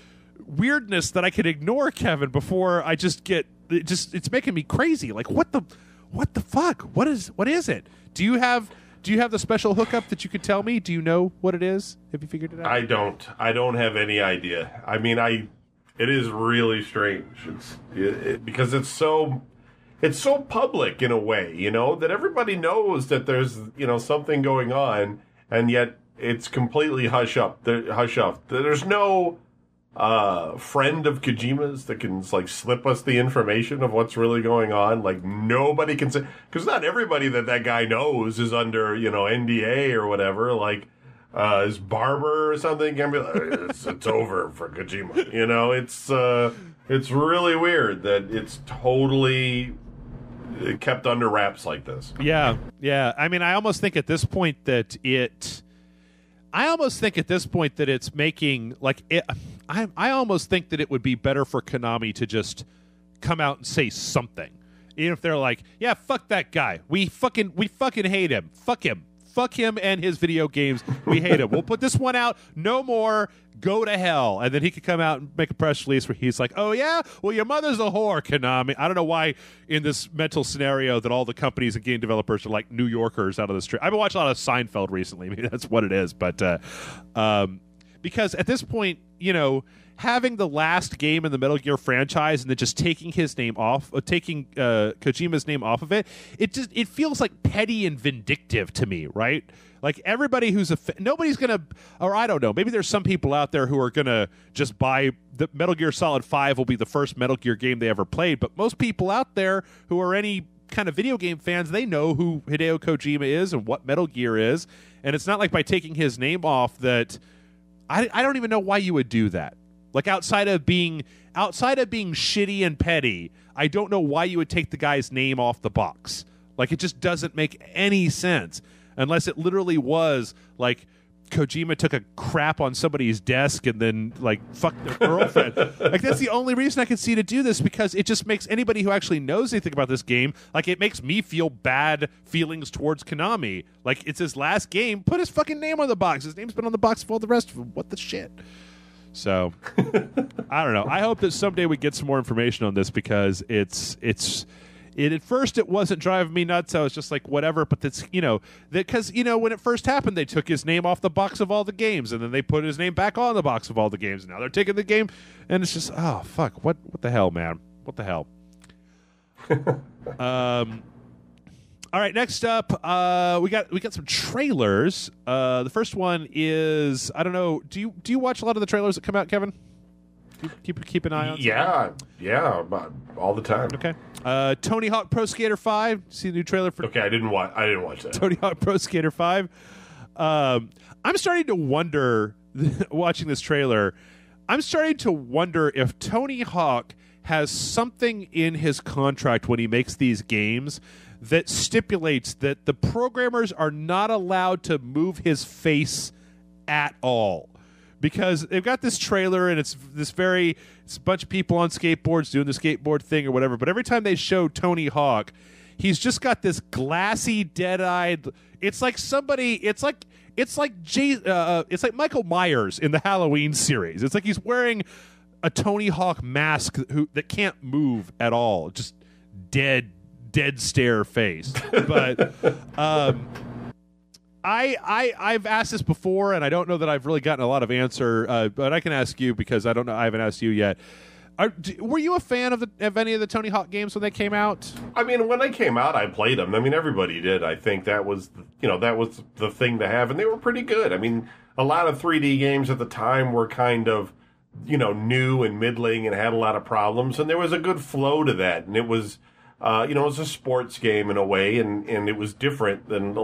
weirdness that I can ignore, Kevin, before I just get... It's making me crazy. Like, what the fuck? What is it? Do you have the special hookup that you could tell me? Do you know what it is? Have you figured it out? I don't have any idea. I mean, it is really strange. Because it's so public in a way, that everybody knows that there's, something going on. and yet it's completely hush up. There's no friend of Kojima's that can like slip us the information of what's really going on. Like nobody can say, because not everybody that guy knows is under NDA or whatever. Like his barber or something can be like, it's over for Kojima. It's really weird that it's totally kept under wraps like this. Yeah. I mean, I almost think at this point that it's making like it. I almost think that it would be better for Konami to just come out and say something, even if they're like, "Yeah, fuck that guy. We fucking hate him. Fuck him and his video games. We hate him. We'll put this one out. No more. Go to hell." And then he could come out and make a press release where he's like, "Oh yeah, well your mother's a whore, Konami." I don't know why in this mental scenario that all the companies and game developers are like New Yorkers out of the street. I've been watching a lot of Seinfeld recently. Maybe that's what it is, but because at this point, having the last game in the Metal Gear franchise and then just taking his name off, taking Kojima's name off of it, it feels like petty and vindictive to me, right? Like everybody who's nobody's gonna, or I don't know, maybe there's some people out there who are gonna just buy the Metal Gear Solid 5 will be the first Metal Gear game they ever played, but most people out there who are any kind of video game fans, they know who Hideo Kojima is and what Metal Gear is, and it's not like by taking his name off that I don't even know why you would do that. Like outside of being shitty and petty, I don't know why you would take the guy's name off the box. Like it just doesn't make any sense unless it literally was like Kojima took a crap on somebody's desk and then like fucked their girlfriend. Like that's the only reason I can see to do this, because it just makes anybody who actually knows anything about this game, like it makes me feel bad feelings towards Konami. Like it's his last game, put his fucking name on the box. His name's been on the box for all the rest of them. What the shit? So I don't know. I hope that someday we get some more information on this, because at first it wasn't driving me nuts. I was just like, whatever. But that's because when it first happened, they took his name off the box of all the games, and then they put his name back on the box of all the games. And now they're taking the game, and it's just fuck. What the hell, man? What the hell? All right, next up, we got some trailers. The first one is, I don't know. Do you watch a lot of the trailers that come out, Kevin? Keep an eye on. Yeah, all the time. Okay. Tony Hawk Pro Skater 5. See the new trailer for? Okay, I didn't watch that. Tony Hawk Pro Skater 5. I'm starting to wonder, watching this trailer, I'm starting to wonder if Tony Hawk has something in his contract when he makes these games that stipulates that the programmers are not allowed to move his face at all. Because they've got this trailer, and it's a bunch of people on skateboards doing the skateboard thing or whatever. But every time they show Tony Hawk, he's just got this glassy, dead-eyed. It's like Michael Myers in the Halloween series. It's like he's wearing a Tony Hawk mask that can't move at all, just dead stare face. But I've asked this before, and I don't know that I've really gotten a lot of answer, but I can ask you because I don't know. I haven't asked you yet. Were you a fan of any of the Tony Hawk games when they came out? I mean, when they came out, I played them. I mean, everybody did. I think that was the thing to have, and they were pretty good. I mean, a lot of 3D games at the time were kind of new and middling and had a lot of problems, and there was a good flow to that, and it was it was a sports game in a way, and it was different than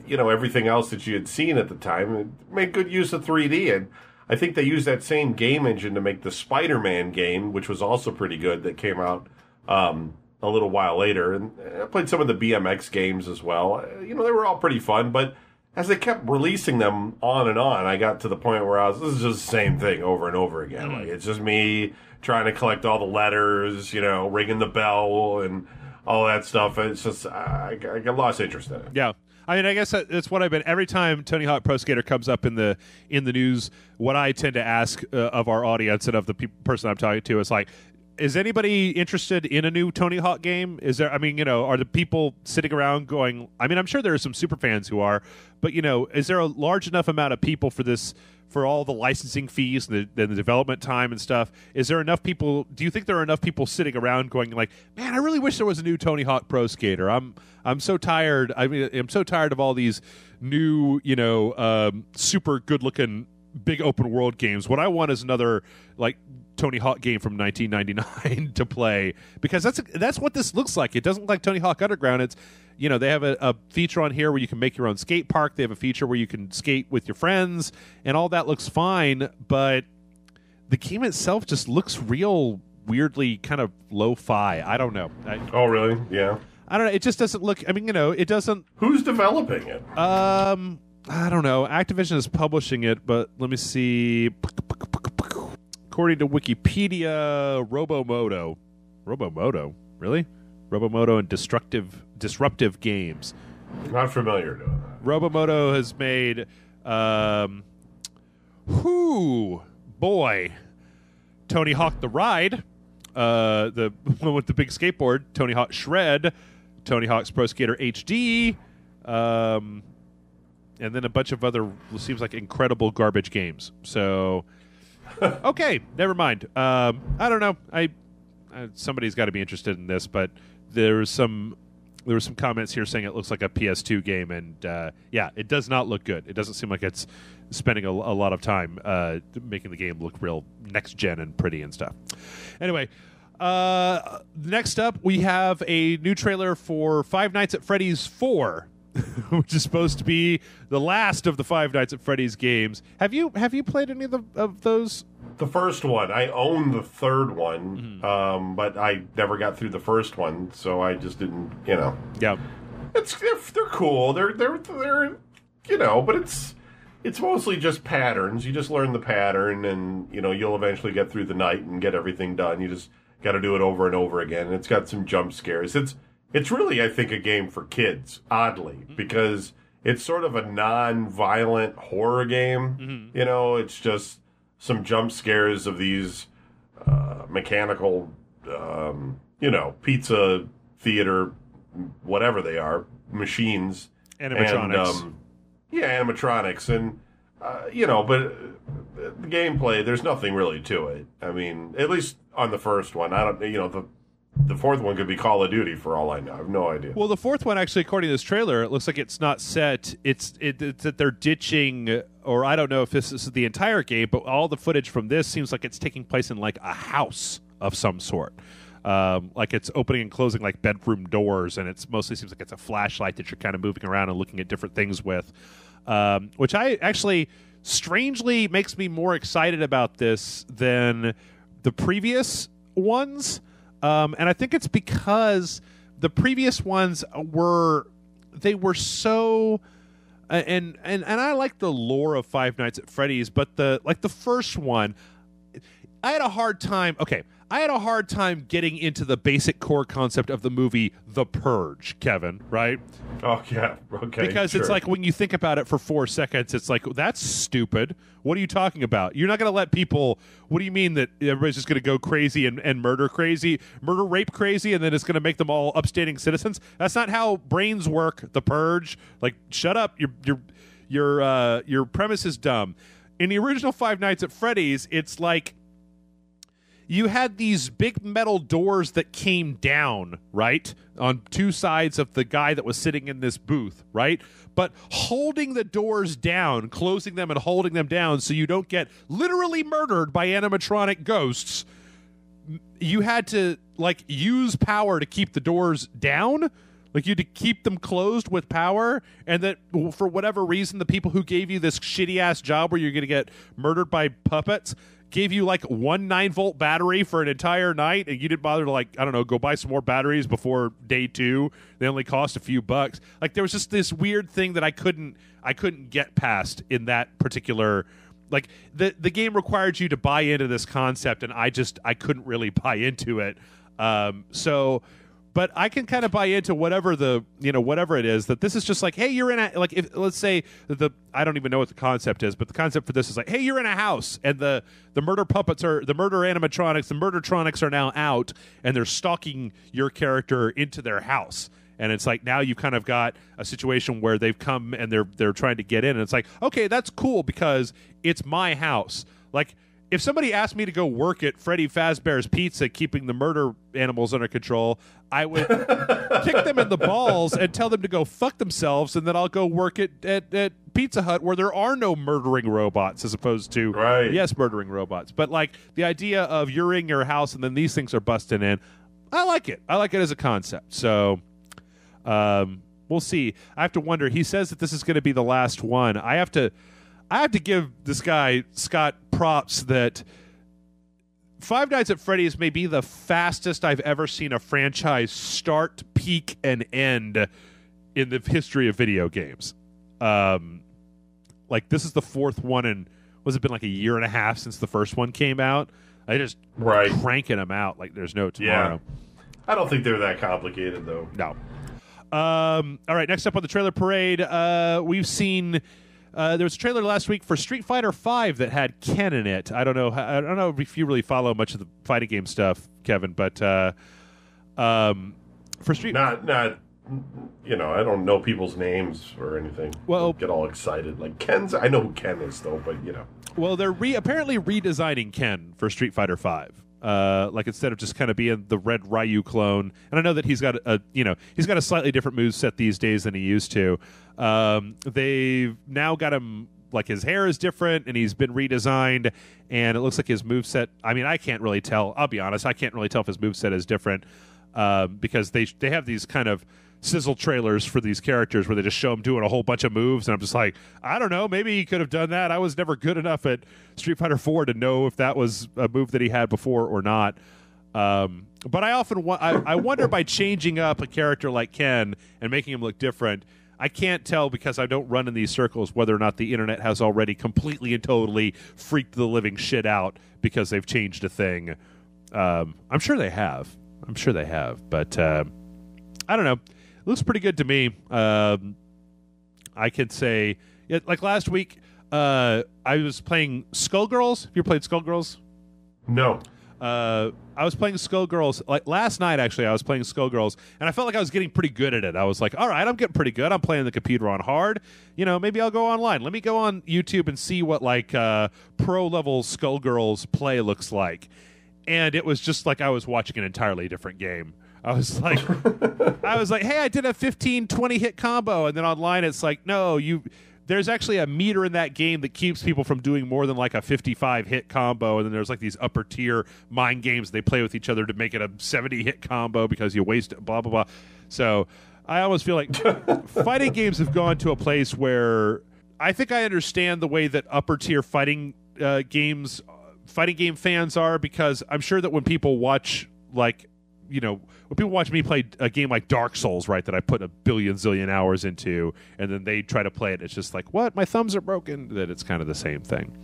everything else that you had seen at the time. It made good use of 3D, and I think they used that same game engine to make the Spider-Man game, which was also pretty good, that came out a little while later. And I played some of the BMX games as well. They were all pretty fun, but as they kept releasing them on and on, I got to the point where this is just the same thing over and over again. Like, it's just me trying to collect all the letters, ringing the bell and all that stuff. It's just, I lost interest in it. Yeah. I mean, I guess that's what I've been. Every time Tony Hawk Pro Skater comes up in the news, what I tend to ask of our audience and of the person I'm talking to is like, is anybody interested in a new Tony Hawk game? Is there? I mean, are the people sitting around going? I mean, I'm sure there are some super fans who are, but is there a large enough amount of people for this? For all the licensing fees and the development time and stuff, is there enough people? Do you think there are enough people sitting around going like, "Man, I really wish there was a new Tony Hawk Pro Skater. I'm so tired. I mean, I'm so tired of all these new, super good looking big open world games. What I want is another like Tony Hawk game from 1999 to play, because that's what this looks like. It doesn't look like Tony Hawk Underground. It's they have a feature on here where you can make your own skate park. They have a feature where you can skate with your friends, and all that looks fine, but the game itself just looks real weirdly kind of lo-fi. I don't know. Oh, really? Yeah. I don't know. It just doesn't look. I mean, it doesn't. Who's developing it? I don't know. Activision is publishing it, but let me see. According to Wikipedia, Robomoto, really? Robomoto and Disruptive Games. Not familiar with that. Robomoto has made, Tony Hawk the Ride, the one with the big skateboard, Tony Hawk Shred, Tony Hawk's Pro Skater HD, and then a bunch of other, seems like incredible garbage games. So, okay, never mind. I don't know. Somebody's got to be interested in this, but there were some comments here saying it looks like a PS2 game, and it does not look good. It doesn't seem like it's spending a lot of time making the game look real next gen and pretty and stuff. Anyway, next up we have a new trailer for Five Nights at Freddy's 4, which is supposed to be the last of the Five Nights at Freddy's games. Have you played any of those? The first one. I own the third one, but I never got through the first one, so I just didn't, Yeah. They're cool. They're but it's mostly just patterns. You just learn the pattern, and, you'll eventually get through the night and get everything done. You just got to do it over and over again. And it's got some jump scares. It's really, I think, a game for kids, oddly, because it's sort of a non-violent horror game. It's just some jump scares of these mechanical, pizza theater, whatever they are, machines. Animatronics. And, animatronics. And, but the gameplay, there's nothing really to it. I mean, at least on the first one. I don't, the fourth one could be Call of Duty for all I know. I have no idea. Well, the fourth one, actually, according to this trailer, it looks like it's not set. It's that they're ditching, or I don't know if this is the entire game, but all the footage from this seems like it's taking place in like a house of some sort. Like it's opening and closing like bedroom doors, and it's mostly seems like it's a flashlight that you're kind of moving around and looking at different things with, which I actually strangely makes me more excited about this than the previous ones. And I think it's because the previous ones were so, and I like the lore of Five Nights at Freddy's, but the first one, I had a hard time. Okay, I had a hard time getting into the basic core concept of the movie The Purge, Kevin, right? Oh, yeah. Okay. Because it's like when you think about it for 4 seconds, it's like, that's stupid. What are you talking about? You're not going to let people. What do you mean that everybody's just going to go crazy and murder rape crazy, and then it's going to make them all upstanding citizens? That's not how brains work. The Purge. Like, shut up. Your premise is dumb. In the original Five Nights at Freddy's, it's like you had these big metal doors that came down, right, on two sides of the guy that was sitting in this booth, right? But holding the doors down, closing them and holding them down so you don't get literally murdered by animatronic ghosts, you had to, like, use power to keep the doors down. Like, you had to keep them closed with power, and that for whatever reason, the people who gave you this shitty-ass job where you're going to get murdered by puppets gave you like one 9-volt battery for an entire night, and you didn't bother to, like, I don't know, go buy some more batteries before day 2. They only cost a few bucks. Like, there was just this weird thing that I couldn't get past in that particular. Like, the game required you to buy into this concept, and I couldn't really buy into it. So But I can kind of buy into whatever whatever it is, that this is just like, hey, you're in a, like, if let's say that I don't even know what the concept is, but the concept for this is like, hey, you're in a house and the murder puppets are, the murder animatronics, the murdertronics are now out and they're stalking your character into their house. And it's like, now you've kind of got a situation where they've come and they're trying to get in, and it's like, okay, that's cool because it's my house. Like, if somebody asked me to go work at Freddy Fazbear's Pizza, keeping the murder animals under control, I would kick them in the balls and tell them to go fuck themselves, and then I'll go work at Pizza Hut where there are no murdering robots, as opposed to, yes, murdering robots. But, like, the idea of you're in your house and then these things are busting in, I like it. I like it as a concept. So we'll see. I have to wonder. He says that this is going to be the last one. I have to give this guy, Scott, props that Five Nights at Freddy's may be the fastest I've ever seen a franchise start, peak, and end in the history of video games. Like, this is the fourth one, and was it been like a year and a half since the first one came out? I just cranking them out like there's no tomorrow. Yeah. I don't think they're that complicated, though. No. All right, next up on the trailer parade, we've seen... there was a trailer last week for Street Fighter V that had Ken in it. I don't know if you really follow much of the fighting game stuff, Kevin, but for Street, not I don't know people's names or anything. Well, get all excited like Ken's. I know who Ken is though, but Well, they're apparently redesigning Ken for Street Fighter V. Like, instead of just kind of being the Red Ryu clone, and I know that he's got a slightly different moveset these days than he used to. They've now got him, like, his hair is different and he's been redesigned, and it looks like his moveset, I mean, I can't really tell. I'll be honest, I can't really tell if his moveset is different because they have these kind of sizzle trailers for these characters where they just show him doing a whole bunch of moves, and I'm just like, I don't know, maybe he could have done that. I was never good enough at Street Fighter 4 to know if that was a move that he had before or not. But I often I wonder, by changing up a character like Ken and making him look different, I can't tell, because I don't run in these circles, whether or not the internet has already completely and totally freaked the living shit out because they've changed a thing. I'm sure they have, but I don't know. It looks pretty good to me. I can say, like last week, I was playing Skullgirls. Have you ever played Skullgirls? No. I was playing Skullgirls. Like, last night, actually, I was playing Skullgirls, and I felt like I was getting pretty good at it. I was like, all right, I'm getting pretty good. I'm playing the computer on hard. Maybe I'll go online. Let me go on YouTube and see what, like, pro-level Skullgirls play looks like. And it was just like I was watching an entirely different game. I was like, hey, I did a 15, 20 hit combo. And then online it's like, no, there's actually a meter in that game that keeps people from doing more than like a 55 hit combo. And then there's like these upper tier mind games they play with each other to make it a 70 hit combo because you waste it, blah, blah, blah. So I almost feel like fighting games have gone to a place where I think I understand the way that upper tier fighting game fans are, because I'm sure that when people watch, like, when people watch me play a game like Dark Souls, right, that I put a billion zillion hours into, and then they try to play it, it's just like, what? My thumbs are broken. That it's kind of the same thing.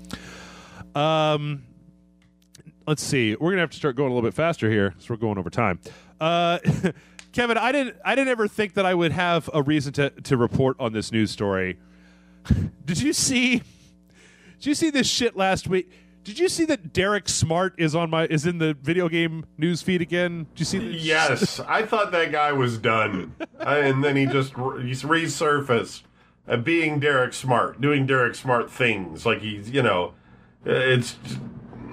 Let's see. We're gonna have to start going a little bit faster here, so we're going over time. Kevin, I didn't ever think that I would have a reason to report on this news story. Did you see this shit last week? Did you see that Derek Smart is in the video game news feed again? Did you see this? Yes, I thought that guy was done, and then he's resurfaced, being Derek Smart, doing Derek Smart things. Like, he's, it's.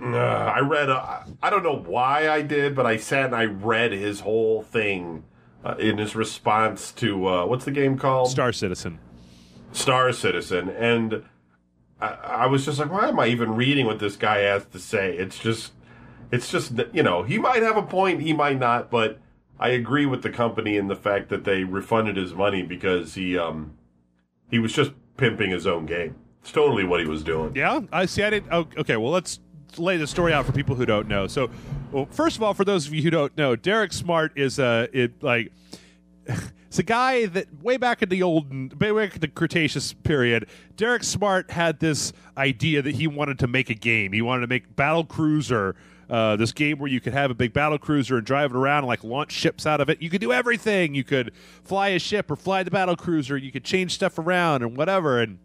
I read. I don't know why I did, but I sat and I read his whole thing in his response to what's the game called? Star Citizen, and. I was just like, why am I even reading what this guy has to say? It's just, he might have a point, he might not, but I agree with the company in the fact that they refunded his money because he was just pimping his own game. It's totally what he was doing. Yeah, I see. I didn't. Oh, okay, well, let's lay the story out for people who don't know. So, first of all, for those of you who don't know, Derek Smart is it's a guy that way back in the Cretaceous period, Derek Smart had this idea that he wanted to make a game. He wanted to make Battle Cruiser this game where you could have a big battle cruiser and drive it around and like launch ships out of it. You could do everything. You could fly a ship or fly the battle cruiser. You could change stuff around and whatever. And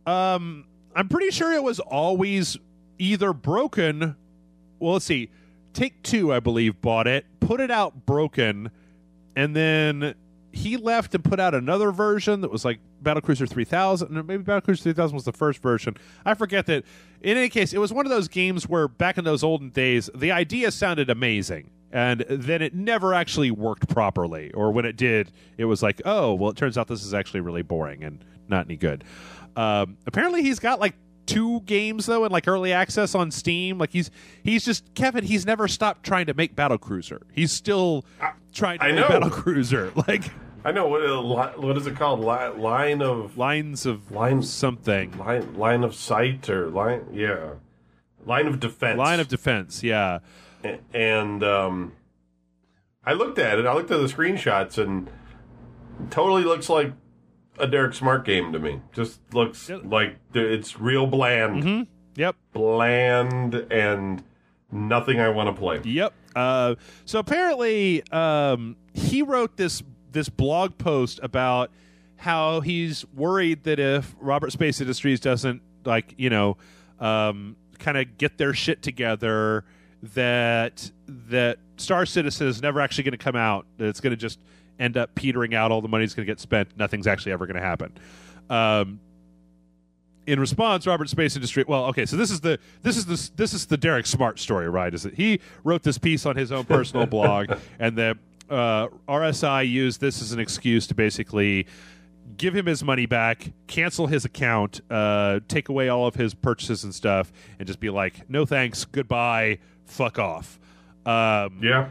I'm pretty sure it was always either broken. Well, let's see. Take-Two, I believe, bought it, put it out broken, and then he left and put out another version that was like Battlecruiser 3000. Or maybe Battlecruiser 3000 was the first version. I forget that. In any case, it was one of those games where back in those olden days, the idea sounded amazing, and then it never actually worked properly. Or when it did, it was like, oh, well, it turns out this is actually really boring and not any good. Apparently, he's got like 2 games though in like early access on Steam. Like he's just Kevin. He's never stopped trying to make Battlecruiser. He's still trying to make Battlecruiser. Like I know what is it called? Line of something. Line of sight or line of defense. Line of defense. Yeah. And I looked at it. I looked at the screenshots and it totally looks like a Derek Smart game to me. Just looks like it's real bland. Mm-hmm. Yep. Bland and nothing I want to play. Yep. So apparently he wrote this blog post about how he's worried that if Robert Space Industries doesn't kind of get their shit together, that Star Citizen is never actually going to come out. That it's going to just end up petering out. All the money's going to get spent. Nothing's actually ever going to happen. In response, Robert Space Industry. Well, okay, so this is the Derek Smart story, right? Is that he wrote this piece on his own personal blog, and the RSI used this as an excuse to basically give him his money back, cancel his account, take away all of his purchases and stuff, and just be like, no thanks, goodbye, fuck off. Yeah.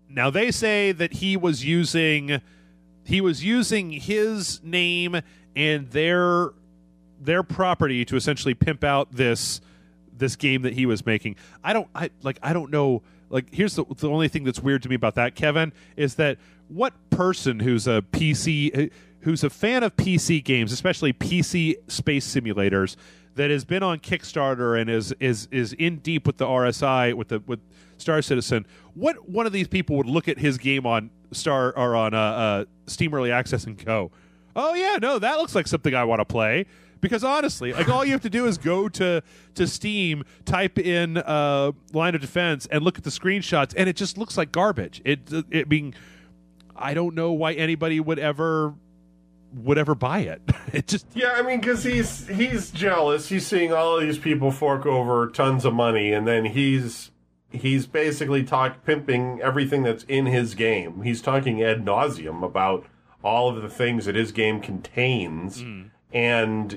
Now they say that he was using his name and their property to essentially pimp out this game that he was making. I don't know. Like, here's the only thing that's weird to me about that, Kevin, is that what person who's a fan of PC games, especially PC space simulators, that has been on Kickstarter and is in deep with the RSI with Star Citizen, what one of these people would look at his game on Steam Early Access and go, "Oh yeah, no, that looks like something I want to play." Because honestly, like all you have to do is go to Steam, type in Line of Defense, and look at the screenshots, and it just looks like garbage. It being, I don't know why anybody would ever buy it. It just I mean, because he's jealous. He's seeing all of these people fork over tons of money, and then he's basically pimping everything that's in his game. He's talking ad nauseum about all of the things that his game contains. And,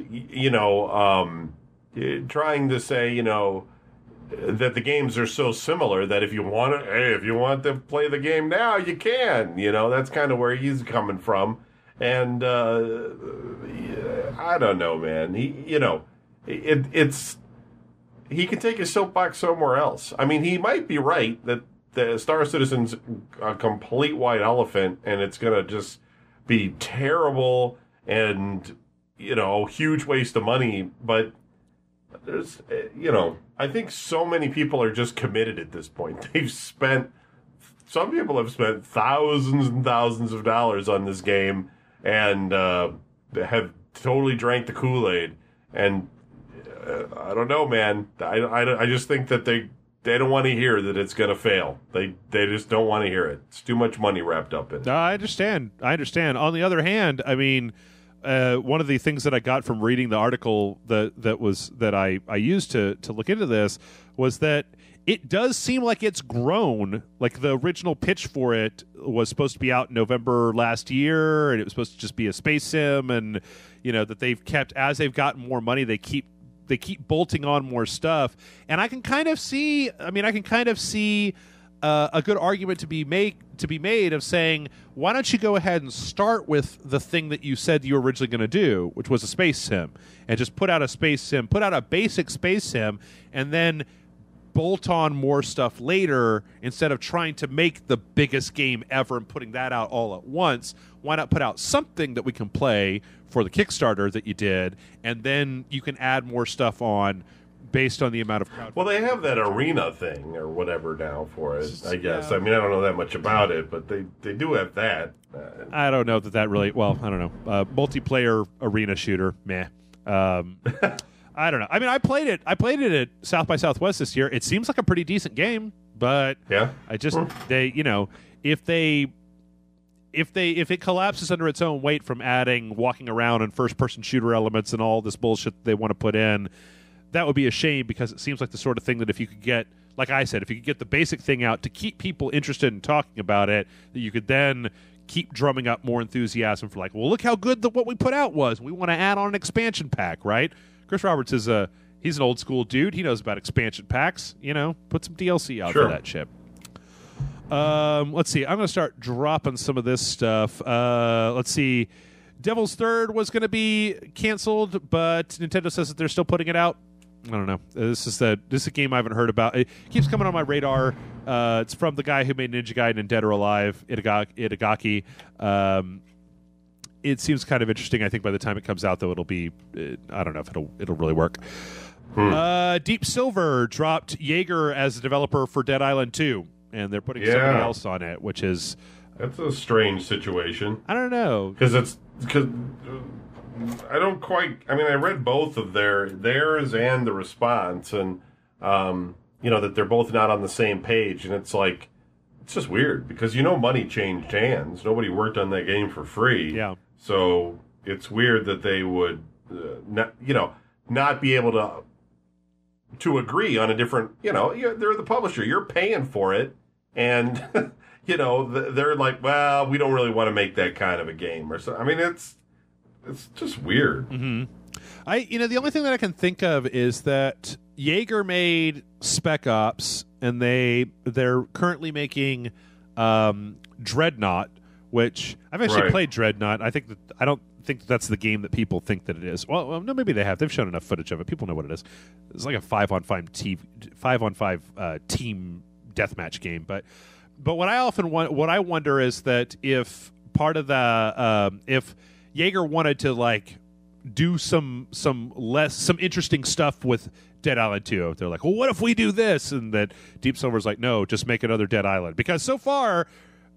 trying to say, that the games are so similar that if you want to play the game now, you can. That's kind of where he's coming from. And I don't know, man. He can take his soapbox somewhere else. I mean, he might be right that the Star Citizen's a complete white elephant, and it's going to just be terrible and huge waste of money, but there's, I think so many people are just committed at this point. Some people have spent thousands and thousands of dollars on this game and have totally drank the Kool-Aid. And I don't know, man. I just think that they don't want to hear that it's going to fail. They just don't want to hear it. It's too much money wrapped up in it. I understand. On the other hand, I mean, one of the things that I got from reading the article that I used to look into this was that it does seem like it's grown. Like the original pitch for it was supposed to be out in November last year, and it was supposed to just be a space sim, and that they've kept, as they've gotten more money, they keep bolting on more stuff. And I can kind of see a good argument to be made of saying, why don't you go ahead and start with the thing that you said you were originally going to do, which was a space sim, and just put out a basic space sim, and then bolt on more stuff later instead of trying to make the biggest game ever and putting that out all at once. Why not put out something that we can play for the Kickstarter that you did, and then you can add more stuff on based on the amount of crowd. Well, they have that arena thing or whatever now for it, I guess. Yeah. I mean, I don't know that much about it, but they do have that. I don't know that really. Well, I don't know. Multiplayer arena shooter, meh. I don't know. I mean, I played it at South by Southwest this year. It seems like a pretty decent game, but yeah, I just if it collapses under its own weight from adding walking around and first person shooter elements and all this bullshit that they want to put in, that would be a shame because it seems like the sort of thing that if you could get, like I said, if you could get the basic thing out to keep people interested in talking about it, that you could then keep drumming up more enthusiasm for like, well, look how good what we put out was. We want to add on an expansion pack, right? Chris Roberts he's an old school dude. He knows about expansion packs. Put some DLC out for that shit. Let's see. I'm going to start dropping some of this stuff. Let's see. Devil's Third was going to be canceled, but Nintendo says that they're still putting it out. I don't know. This is a game I haven't heard about. It keeps coming on my radar. It's from the guy who made Ninja Gaiden and Dead or Alive, Itagaki. It seems kind of interesting. I think by the time it comes out, though, it'll be. I don't know if it'll really work. Deep Silver dropped Jaeger as a developer for Dead Island 2, and they're putting somebody else on it, which is. That's a strange situation. I don't know because I don't quite. I mean, I read both of theirs and the response, and that they're both not on the same page, and it's like it's just weird because money changed hands. Nobody worked on that game for free. Yeah. So it's weird that they would not be able to agree on a different. They're the publisher. You're paying for it, and they're like, well, we don't really want to make that kind of a game or so. I mean, it's just weird. Mm-hmm. The only thing that I can think of is that Jaeger made Spec Ops, and they're currently making Dreadnought, which I've actually played Dreadnought. I don't think that's the game that people think that it is. Well, no, maybe they have. They've shown enough footage of it. People know what it is. It's like a 5-on-5 team deathmatch game. But what I wonder is that if part of the if Jaeger wanted to like do some interesting stuff with Dead Island 2. They're like, well, what if we do this? And that Deep Silver's like, no, just make another Dead Island. Because so far,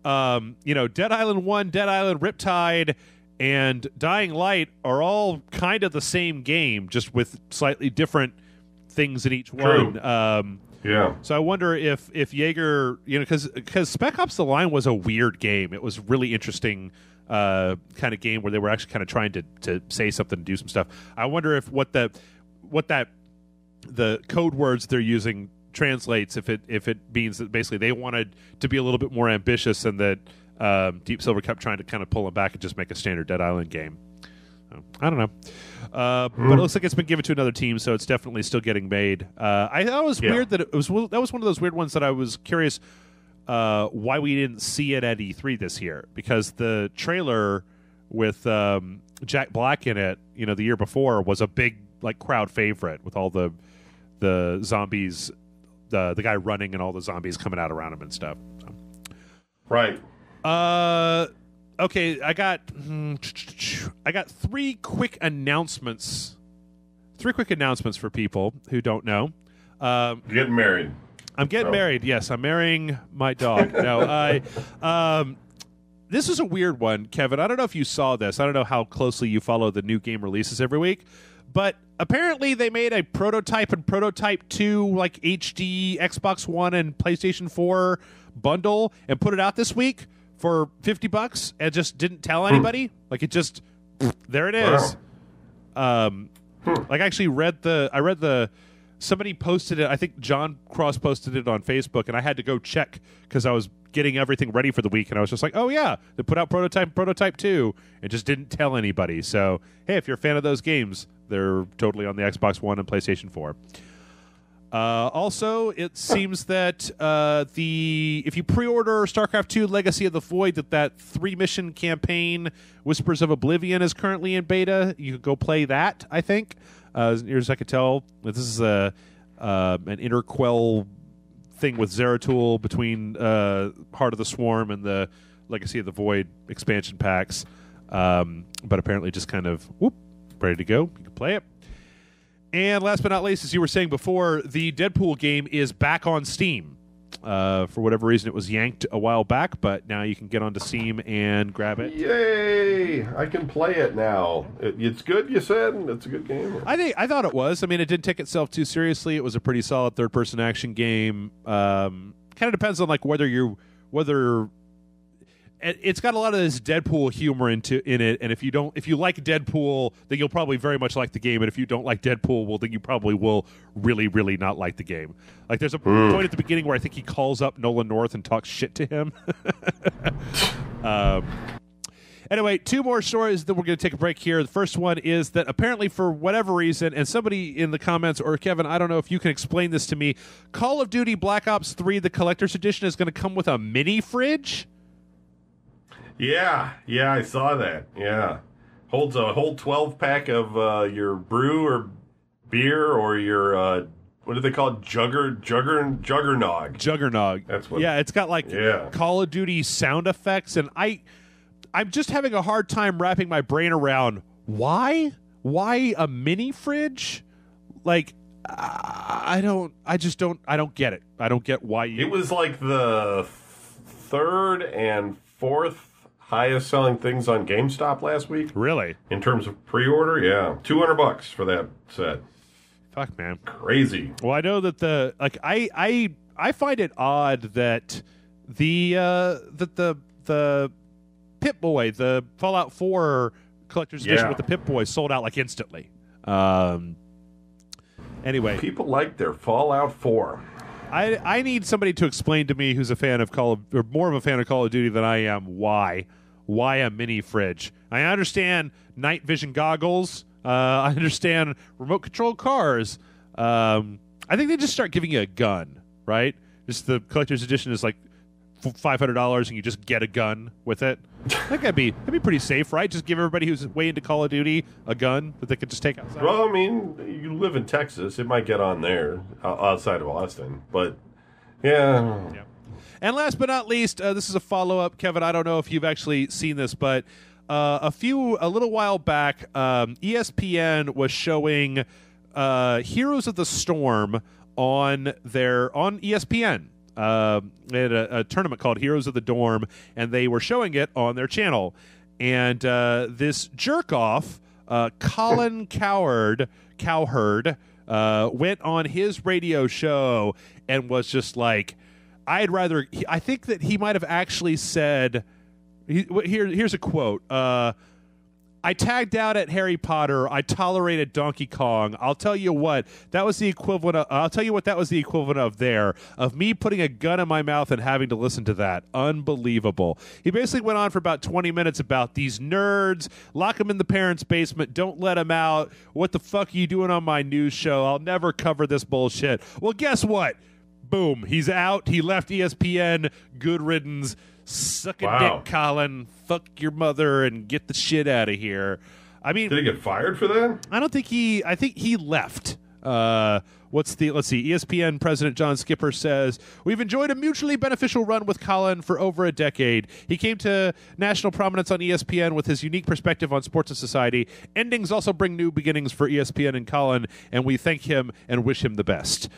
Dead Island 1, Dead Island Riptide, and Dying Light are all kind of the same game, just with slightly different things in each one. Yeah. So I wonder if Jaeger, because Spec Ops: The Line was a weird game. It was really interesting kind of game where they were actually kind of trying to say something and do some stuff. I wonder if what the code words they're using translates, if it means that basically they wanted to be a little bit more ambitious and that Deep Silver kept trying to kind of pull them back and just make a standard Dead Island game. So, I don't know. But it looks like it's been given to another team, so it's definitely still getting made. I thought it was weird that that was one of those weird ones that I was curious why we didn't see it at E3 this year, because the trailer with Jack Black in it, the year before was a big like crowd favorite with all the zombies, the guy running and all the zombies coming out around him and stuff. So. Right. Okay, I got 3 quick announcements. 3 quick announcements for people who don't know. You're getting married. I'm getting married. Yes, I'm marrying my dog. No, this is a weird one, Kevin. I don't know if you saw this. I don't know how closely you follow the new game releases every week, but apparently they made a Prototype and Prototype 2 like HD Xbox One and PlayStation 4 bundle and put it out this week for $50 and just didn't tell anybody. Like it just there it is. Like I actually read the somebody posted it. I think John Cross posted it on Facebook, and I had to go check because I was getting everything ready for the week, and I was just like, oh yeah, they put out Prototype 2 and just didn't tell anybody. So hey, if you're a fan of those games, they're totally on the Xbox One and PlayStation 4. Also, it seems that if you pre-order StarCraft 2 Legacy of the Void, that 3-mission campaign, Whispers of Oblivion, is currently in beta. You could go play that, I think. As near as I could tell, this is an interquel thing with Zeratul between Heart of the Swarm and the Legacy of the Void expansion packs. But apparently just kind of, ready to go. You can play it. And last but not least, as you were saying before, the Deadpool game is back on Steam. For whatever reason, it was yanked a while back, but now you can get onto Steam and grab it. Yay! I can play it now. It's good, you said? It's a good game? I thought it was. I mean, it didn't take itself too seriously. It was a pretty solid third-person action game. Kind of depends on like whether it's got a lot of this Deadpool humor in it, and if you like Deadpool, then you'll probably very much like the game, and if you don't like Deadpool, well, then you probably will really, really not like the game. Like, there's a point at the beginning where I think he calls up Nolan North and talks shit to him. Anyway, two more stories, then we're going to take a break here. The first one is that apparently for whatever reason, and somebody in the comments, or Kevin, I don't know if you can explain this to me, Call of Duty Black Ops 3, the Collector's Edition, is going to come with a mini fridge? Yeah, I saw that. Yeah. Holds a whole 12-pack of your brew or beer or your, what do they call it? Juggernog. Juggernog. That's what. Yeah, it's got like Call of Duty sound effects, and I'm just having a hard time wrapping my brain around why a mini fridge? Like, I don't get it. I don't get why It was like the third and fourth highest selling things on GameStop last week. Really? In terms of pre-order, yeah. $200 for that set. Fuck, man. Crazy. Well, I know that I find it odd that the Pip-Boy, the Fallout 4 Collector's Edition with the Pip-Boy sold out like instantly. Anyway. People like their Fallout 4. I need somebody to explain to me who's a fan of more of a fan of Call of Duty than I am why a mini fridge. I understand night vision goggles. I understand remote control cars. I think they just start giving you a gun, right? Just the collector's edition is like $500 and you just get a gun with it. I think that'd be pretty safe, right? Just give everybody who's way into Call of Duty a gun that they could just take outside. Well, I mean, you live in Texas. It might get on there outside of Austin. But, yeah. And last but not least, this is a follow-up. Kevin, I don't know if you've actually seen this, but a little while back, ESPN was showing Heroes of the Storm on ESPN. They had a tournament called Heroes of the Dorm, and they were showing it on their channel. And this jerk-off, Colin Cowherd, went on his radio show and was just like, I think that he might have actually said, here's a quote, I tagged out at Harry Potter. I tolerated Donkey Kong. I'll tell you what that was the equivalent of there, of me putting a gun in my mouth and having to listen to that. Unbelievable. He basically went on for about 20 minutes about these nerds, lock them in the parents' basement, don't let them out. What the fuck are you doing on my news show? I'll never cover this bullshit. Well, guess what? Boom. He's out. He left ESPN. Good riddance. Suck a dick, Colin. Fuck your mother and get the shit out of here. I mean, did he get fired for that? I think he left. Let's see. ESPN President John Skipper says, "We've enjoyed a mutually beneficial run with Colin for over a decade. He came to national prominence on ESPN with his unique perspective on sports and society. Endings also bring new beginnings for ESPN and Colin, and we thank him and wish him the best."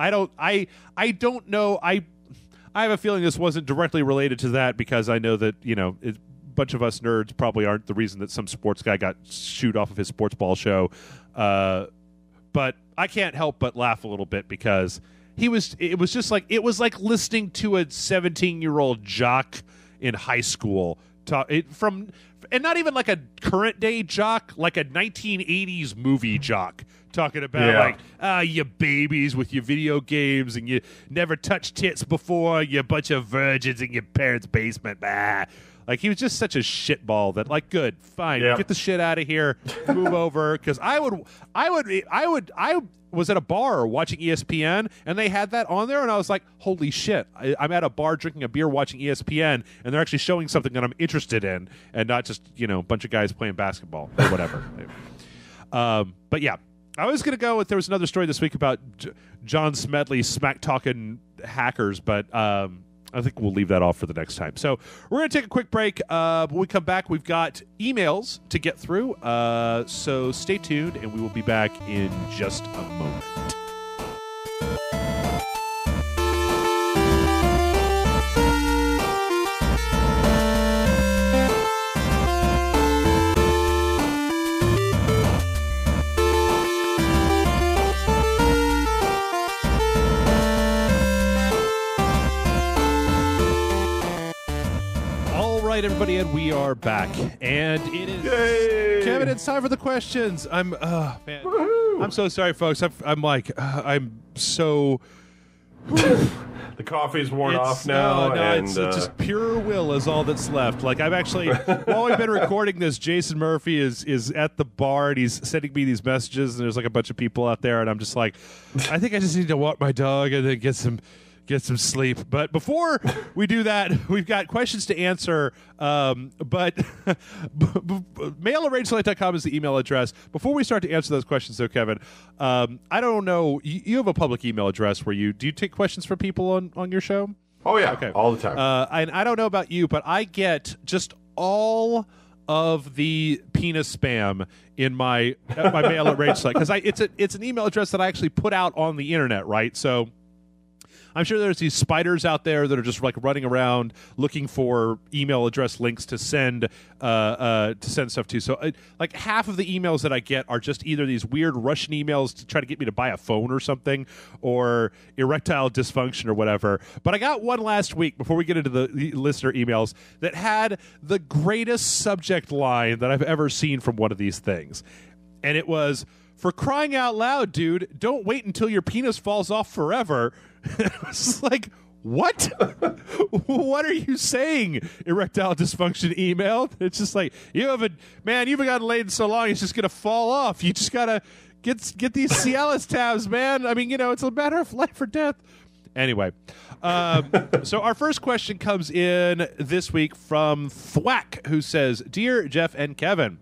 I don't know. I have a feeling this wasn't directly related to that because I know that, a bunch of us nerds probably aren't the reason that some sports guy got shooed off of his sports ball show. But I can't help but laugh a little bit because it was like listening to a 17-year-old jock in high school and not even like a current day jock, like a 1980s movie jock. Talking about you babies with your video games and you never touched tits before, you bunch of virgins in your parents' basement. Bah. Like, he was just such a shitball that, like, good, fine, get the shit out of here, move over. Because I was at a bar watching ESPN and they had that on there and I was like, holy shit, I'm at a bar drinking a beer watching ESPN and they're actually showing something that I'm interested in and not just, a bunch of guys playing basketball or whatever. But yeah. I was going to go with, there was another story this week about John Smedley smack-talking hackers, but I think we'll leave that off for the next time. So we're going to take a quick break. When we come back, we've got emails to get through. So stay tuned, and we will be back in just a moment. Everybody, and we are back, and it is Yay! Kevin. It's time for the questions. I'm so sorry, folks. I'm so. The coffee's worn off now, and it's just pure will is all that's left. Like, I've actually, while we've been recording this, Jason Murphy is at the bar, and he's sending me these messages, and there's like a bunch of people out there, and I'm just like, I think I just need to walk my dog and then get some sleep. But before we do that, we've got questions to answer. But mail@rageselect.com is the email address. Before we start to answer those questions, though, Kevin, I don't know. You have a public email address where do you take questions from people on your show? Oh, yeah. Okay. All the time. And I don't know about you, but I get just all of the penis spam in my mail at RageSelect, because it's an email address that I actually put out on the internet, right? So I'm sure there's these spiders out there that are just like running around looking for email address links to send stuff to. So like half of the emails that I get are just either these weird Russian emails to try to get me to buy a phone or something, or erectile dysfunction or whatever. But I got one last week before we get into the listener emails that had the greatest subject line that I've ever seen from one of these things. And it was, "For crying out loud, dude, don't wait until your penis falls off forever." I was like, what? What are you saying, erectile dysfunction email? It's just like, you haven't gotten laid in so long, it's just going to fall off. You just got to get these Cialis tabs, man. I mean, it's a matter of life or death. Anyway, so our first question comes in this week from Thwack, who says, "Dear Jeff and Kevin,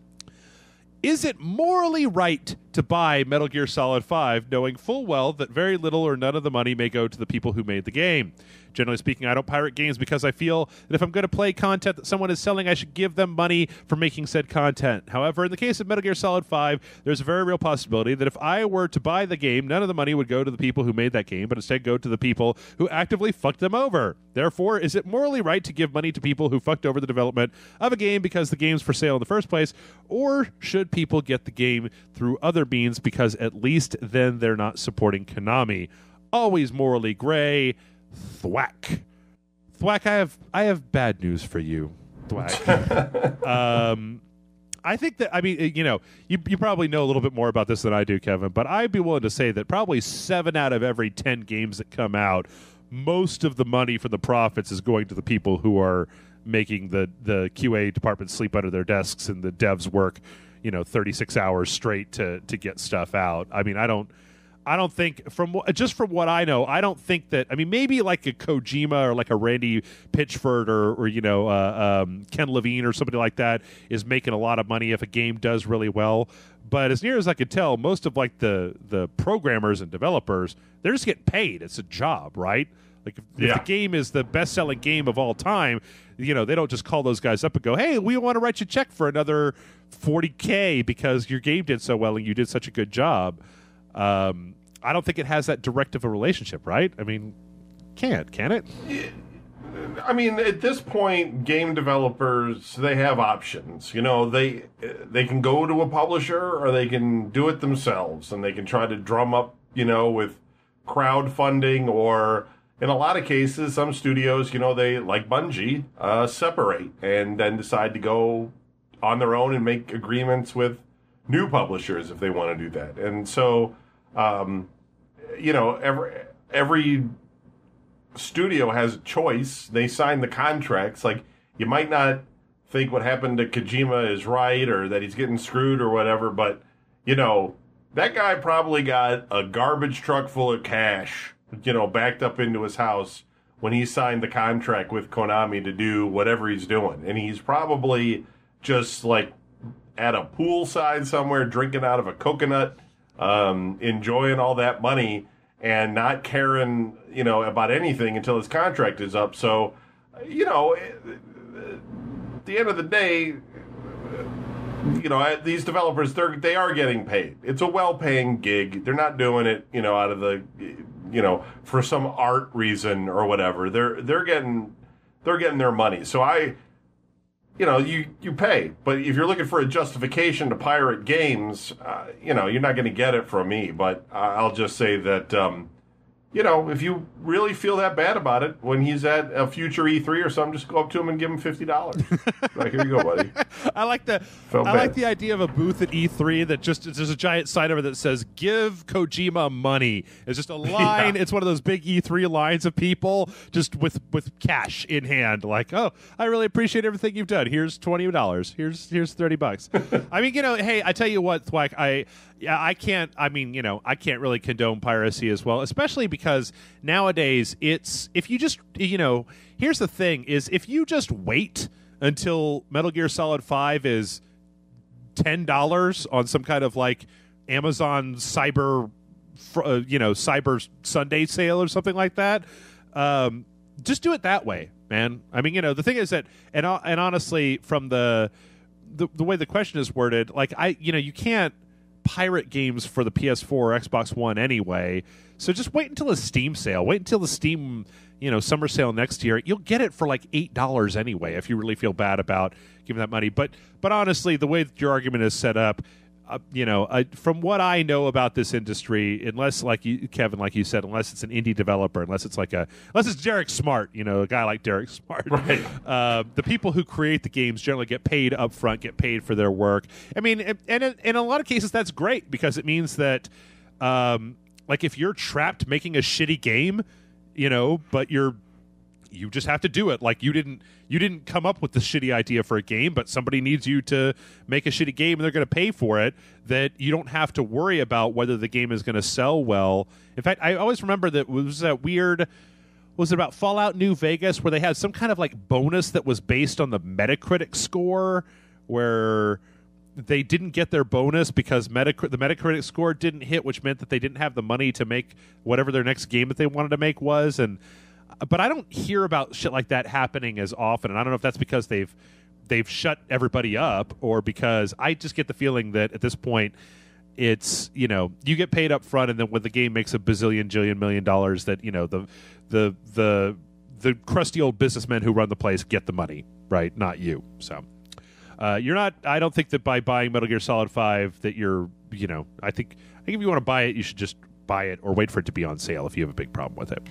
is it morally right to buy Metal Gear Solid 5 knowing full well that very little or none of the money may go to the people who made the game? Generally speaking, I don't pirate games because I feel that if I'm going to play content that someone is selling, I should give them money for making said content. However, in the case of Metal Gear Solid 5, there's a very real possibility that if I were to buy the game, none of the money would go to the people who made that game, but instead go to the people who actively fucked them over. Therefore, is it morally right to give money to people who fucked over the development of a game because the game's for sale in the first place, or should people get the game through other means because at least then they're not supporting Konami? Always morally gray, Thwack." Thwack, I have bad news for you, Thwack. I think that, you probably know a little bit more about this than I do, Kevin, but I'd be willing to say that probably 7 out of every 10 games that come out, most of the money from the profits is going to the people who are making the QA department sleep under their desks and the devs work 36 hours straight to get stuff out. I mean, I don't think, from what I know, I don't think that, maybe like a Kojima or like a Randy Pitchford or Ken Levine or somebody like that is making a lot of money if a game does really well. But as near as I could tell, most of like the programmers and developers, they're just getting paid. It's a job, right? Like if the game is the best-selling game of all time, they don't just call those guys up and go, "Hey, we want to write you a check for another $40K because your game did so well and you did such a good job." I don't think it has that direct of a relationship, right? I mean, can it? I mean, at this point, game developers, they have options. They can go to a publisher or they can do it themselves, and they can try to drum up, with crowdfunding, or in a lot of cases, some studios, they, like Bungie, separate and then decide to go on their own and make agreements with new publishers if they want to do that. And so, every studio has a choice. They sign the contracts. Like, you might not think what happened to Kojima is right or that he's getting screwed or whatever, but, that guy probably got a garbage truck full of cash, backed up into his house when he signed the contract with Konami to do whatever he's doing. And he's probably just, like, at a poolside somewhere drinking out of a coconut, enjoying all that money. and not caring, about anything until his contract is up. So, at the end of the day, these developers, they are getting paid. It's a well-paying gig. They're not doing it, out of the, for some art reason or whatever. They're getting their money. So you pay. But if you're looking for a justification to pirate games, you're not going to get it from me. But I'll just say that, if you really feel that bad about it, when he's at a future E3 or something, just go up to him and give him $50. Like, here you go, buddy. I like the idea of a booth at E3 that there's a giant sign over that says "Give Kojima money." It's just a line. Yeah. It's one of those big E3 lines of people just with cash in hand. Like, oh, I really appreciate everything you've done. Here's $20. Here's $30. I mean, hey, I tell you what, Thwack, I can't really condone piracy as well, especially because nowadays if you just, here's the thing is if you just wait until Metal Gear Solid 5 is $10 on some kind of like Amazon Cyber Sunday sale or something like that, just do it that way, man. I mean, the thing is that, and honestly, from the way the question is worded, like you can't pirate games for the PS4 or Xbox One anyway. So just wait until a Steam sale. Wait until the Steam, summer sale next year. You'll get it for like $8 anyway if you really feel bad about giving that money. But honestly, the way that your argument is set up, from what I know about this industry, unless Kevin, like you said, unless it's an indie developer, unless it's Derek Smart, a guy like Derek Smart, right? The people who create the games generally get paid up front, get paid for their work. I mean, and in a lot of cases, that's great because it means that, if you're trapped making a shitty game, but you just have to do it. Like you didn't come up with the shitty idea for a game, but somebody needs you to make a shitty game and they're going to pay for it, that you don't have to worry about whether the game is going to sell well. In fact, I always remember that was that weird, was it about Fallout New Vegas where they had some kind of like bonus that was based on the Metacritic score where they didn't get their bonus because the Metacritic score didn't hit, which meant that they didn't have the money to make whatever their next game that they wanted to make was. But I don't hear about shit like that happening as often, and I don't know if that's because they've shut everybody up or because I just get the feeling that at this point it's, you get paid up front, and then when the game makes a jillion million dollars, that, the crusty old businessmen who run the place get the money, right? Not you. So you're not. I don't think that by buying Metal Gear Solid 5 that you're. I think if you want to buy it, you should just buy it or wait for it to be on sale if you have a big problem with it.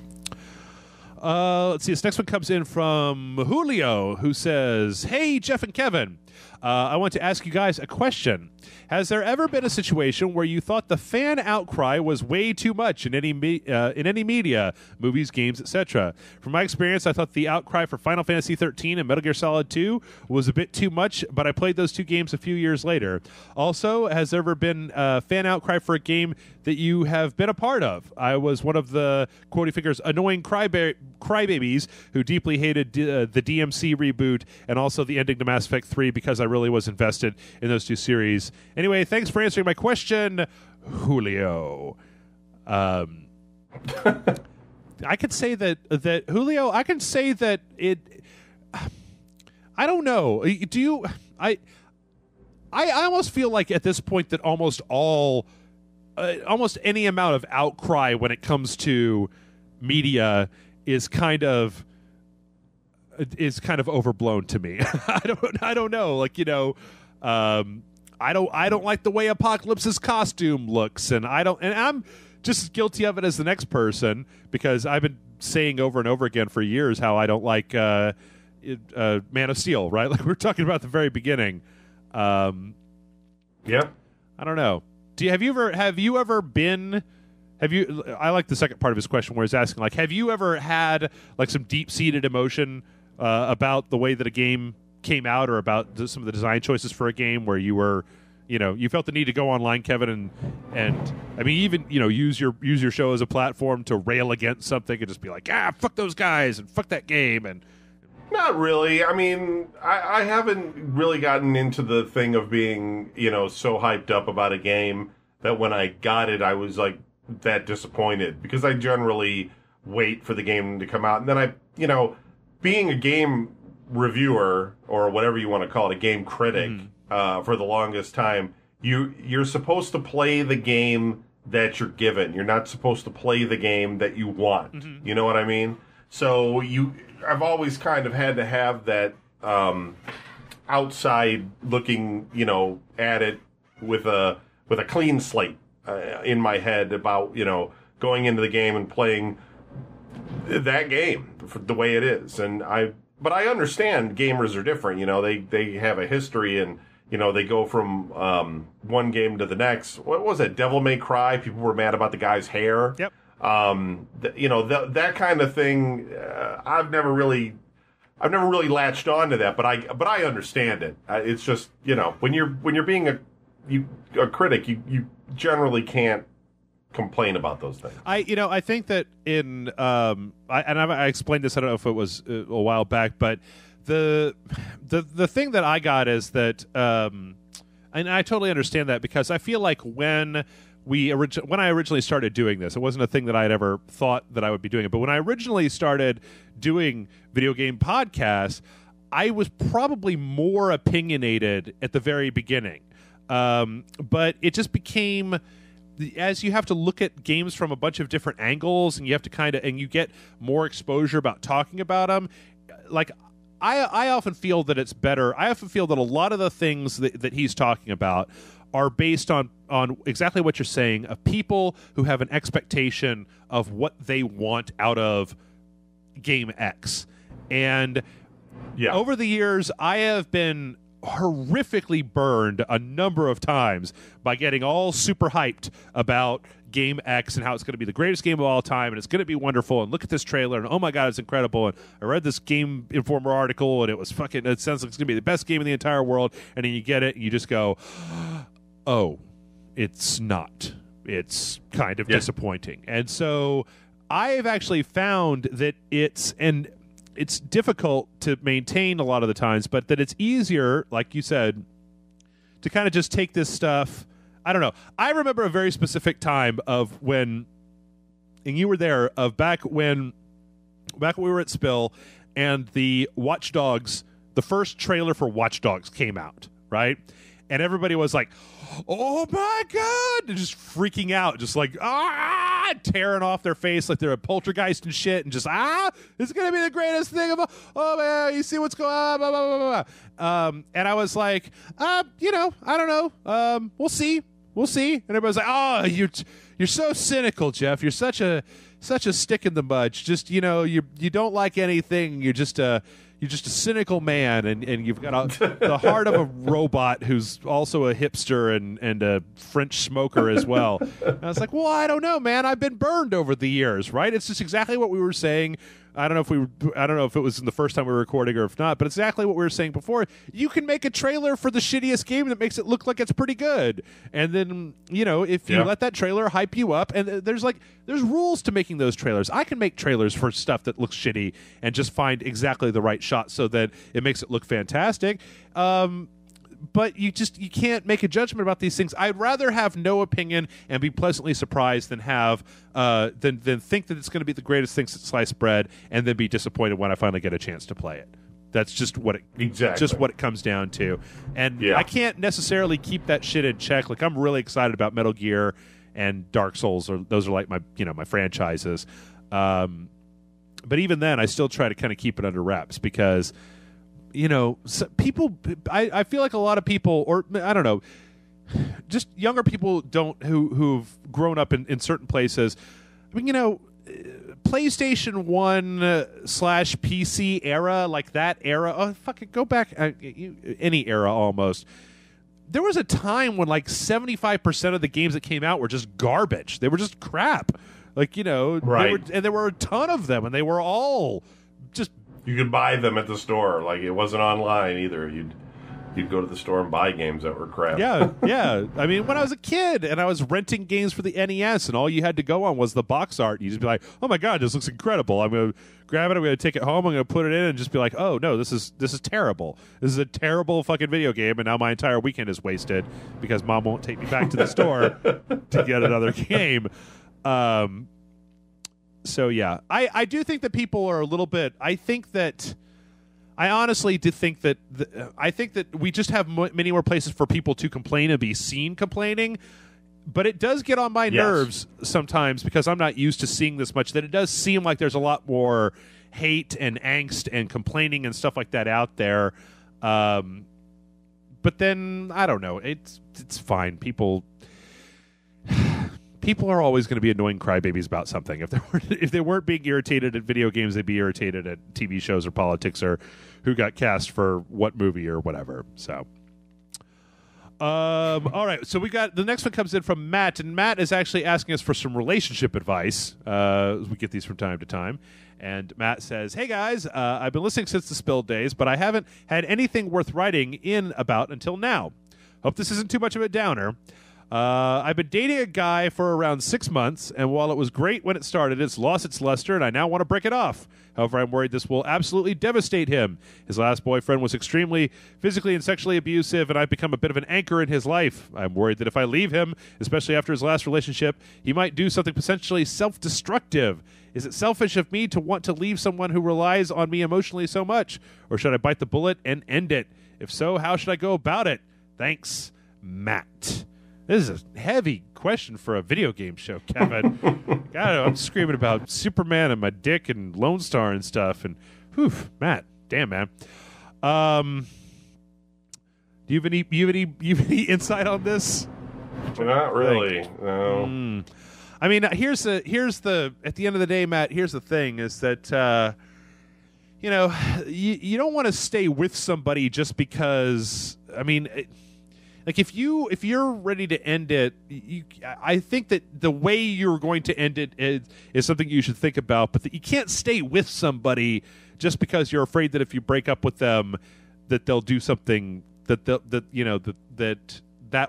Let's see. This next one comes in from Julio, who says, "Hey, Jeff and Kevin, I want to ask you guys a question. Has there ever been a situation where you thought the fan outcry was way too much in any media, movies, games, etc.? From my experience, I thought the outcry for Final Fantasy 13 and Metal Gear Solid 2 was a bit too much, but I played those two games a few years later. Also, has there ever been a fan outcry for a game that you have been a part of? I was one of the, quoting figures, annoying crybabies who deeply hated the DMC reboot and also the ending to Mass Effect 3 because I really was invested in those two series. Anyway, thanks for answering my question, Julio." I could say that Julio, I can say that it. I don't know. Do you? I almost feel like at this point that almost any amount of outcry when it comes to media is kind of overblown to me. I don't know. Like, I don't like the way Apocalypse's costume looks, and I'm just as guilty of it as the next person because I've been saying over and over again for years how I don't like Man of Steel, right? Like we were talking about at the very beginning. Yeah. I don't know. Have you ever been? I like the second part of his question where he's asking, like, have you ever had like some deep-seated emotion about the way that a game came out or about some of the design choices for a game where you were, you felt the need to go online, Kevin, and I mean, even, use your show as a platform to rail against something and just be like, fuck those guys and fuck that game. And not really. I mean, I haven't really gotten into the thing of being, so hyped up about a game that when I got it, I was like, that disappointed because I generally wait for the game to come out, and then being a game reviewer or whatever you want to call it, a game critic, for the longest time, you're supposed to play the game that you're given. You're not supposed to play the game that you want. You know what I mean? So I've always kind of had to have that outside looking, at it with a clean slate in my head about going into the game and playing that game the way it is. But I understand gamers are different. They have a history and they go from one game to the next. What was it? Devil May Cry. People were mad about the guy's hair. Yep. That kind of thing. I've never really latched on to that, but I understand it. It's just when you're being a critic, you generally can't complain about those things. I think that I explained this. I don't know if it was a while back, but the thing that I got is that, and I totally understand that because I feel like when I originally started doing this, it wasn't a thing that I had ever thought that I would be doing it. But when I originally started doing video game podcasts, I was probably more opinionated at the very beginning. But it just became, as you have to look at games from a bunch of different angles, and you have to and you get more exposure about talking about them. Like, I often feel that it's better. I often feel that a lot of the things that he's talking about are based on exactly what you're saying, of people who have an expectation of what they want out of game X. And over the years, I have been horrifically burned a number of times by getting all super hyped about game X and how it's going to be the greatest game of all time and it's going to be wonderful and look at this trailer and oh my god, it's incredible, and I read this Game Informer article and it sounds like it's going to be the best game in the entire world, and then you get it and you just go, oh, it's not. It's kind of disappointing. And so I've actually found that it's difficult to maintain a lot of the times, but that it's easier, like you said, to kind of just take this stuff. I don't know. I remember a very specific time of when, and you were there, of back when we were at Spill and the Watch Dogs, the first trailer for Watch Dogs came out, right? And everybody was like, oh my god, and just freaking out, just like tearing off their face like they're a poltergeist and shit, and just it's gonna be the greatest thing of all. Oh man, you see what's going on, blah, blah, blah, blah. And I was like, I don't know, we'll see, and everybody's like, oh, you're so cynical, Jeff, you're such a stick in the mud, just you don't like anything, you're just a cynical man, and you've got the heart of a robot who's also a hipster and a French smoker as well. And I was like, well, I don't know, man. I've been burned over the years, right? It's just exactly what we were saying. I don't know if it was in the first time we were recording or if not, but it's exactly what we were saying before. You can make a trailer for the shittiest game that makes it look like it's pretty good. And then, if you let that trailer hype you up, and there's rules to making those trailers. I can make trailers for stuff that looks shitty and just find exactly the right shot so that it makes it look fantastic. But you can't make a judgment about these things. I'd rather have no opinion and be pleasantly surprised than have than think that it's going to be the greatest thing since sliced bread and then be disappointed when I finally get a chance to play it. That's just what it comes down to. And I can't necessarily keep that shit in check. Like, I'm really excited about Metal Gear and Dark Souls. Those are like my my franchises. But even then, I still try to kind of keep it under wraps because people, I feel like a lot of people, or I don't know, just younger people who've grown up in certain places. I mean, PlayStation 1 / PC era, like that era. Oh, fuck it, go back any era almost. There was a time when like 75% of the games that came out were just garbage. They were just crap. Like, right. There were a ton of them, and they were all just. You could buy them at the store. Like, it wasn't online either. You'd go to the store and buy games that were crap. Yeah. I mean, when I was a kid and I was renting games for the NES, and all you had to go on was the box art, you just be like, "Oh my god, this looks incredible! I'm going to grab it. I'm going to take it home. I'm going to put it in, and just be like, "Oh no, this is terrible. This is a terrible fucking video game." And now my entire weekend is wasted because Mom won't take me back to the store to get another game. So yeah, I do think that people are a little bit. I honestly do think that I think that we just have many more places for people to complain and be seen complaining. But it does get on my nerves sometimes because I'm not used to seeing this much. That it does seem like there's a lot more hate and angst and complaining and stuff like that out there. But then I don't know. It's fine. People are always going to be annoying crybabies about something. If they weren't being irritated at video games, they'd be irritated at TV shows or politics or who got cast for what movie or whatever. So. All right, so we got the next one comes in from Matt, and Matt is actually asking us for some relationship advice. We get these from time to time, and Matt says, "Hey guys, I've been listening since the Spill days, but I haven't had anything worth writing in about until now. Hope this isn't too much of a downer. I've been dating a guy for around 6 months, and while it was great when it started, it's lost its luster, and I now want to break it off. However, I'm worried this will absolutely devastate him. His last boyfriend was extremely physically and sexually abusive, and I've become a bit of an anchor in his life. I'm worried that if I leave him, especially after his last relationship, he might do something potentially self-destructive. Is it selfish of me to want to leave someone who relies on me emotionally so much, or should I bite the bullet and end it? If so, how should I go about it? Thanks, Matt." This is a heavy question for a video game show, Kevin. God, I'm screaming about Superman and my dick and Lone Star and stuff. And, whew, Matt, damn, man. Do you have any insight on this? Not really. No. I mean, here's the at the end of the day, Matt. Here's the thing: is that you don't want to stay with somebody just because. I mean. Like if you're ready to end it, I think that the way you're going to end it is something you should think about. But that you can't stay with somebody just because you're afraid that if you break up with them, that they'll do something that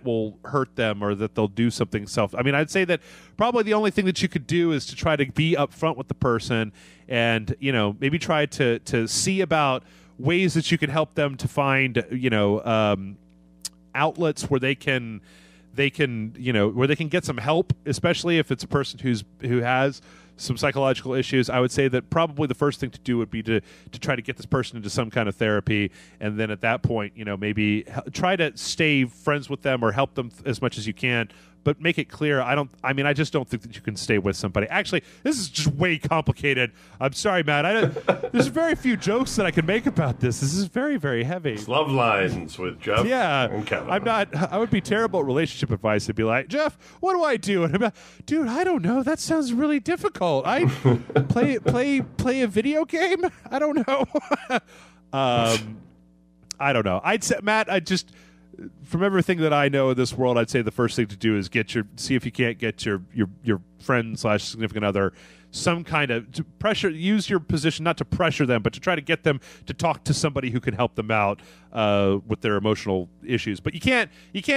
will hurt them or that they'll do something I mean, I'd say that probably the only thing that you could do is to try to be upfront with the person and maybe try to see about ways that you can help them to find outlets where they can get some help, especially if it's a person who has some psychological issues. I would say that probably the first thing to do would be to try to get this person into some kind of therapy, and then at that point, maybe try to stay friends with them or help them as much as you can. But make it clear, I just don't think that you can stay with somebody. Actually, this is just way complicated. I'm sorry, Matt. There's very few jokes that I can make about this. This is very, very heavy. It's Love Lines with Jeff and Kevin. I would be terrible at relationship advice to be like, Jeff, what do I do? And I'm like, dude, I don't know. That sounds really difficult. I play a video game? I don't know. I don't know. I'd say, Matt, from everything that I know in this world, I'd say the first thing to do is see if you can't get your friend / significant other some kind of pressure. Use your position not to pressure them, but to try to get them to talk to somebody who can help them out with their emotional issues. But you can't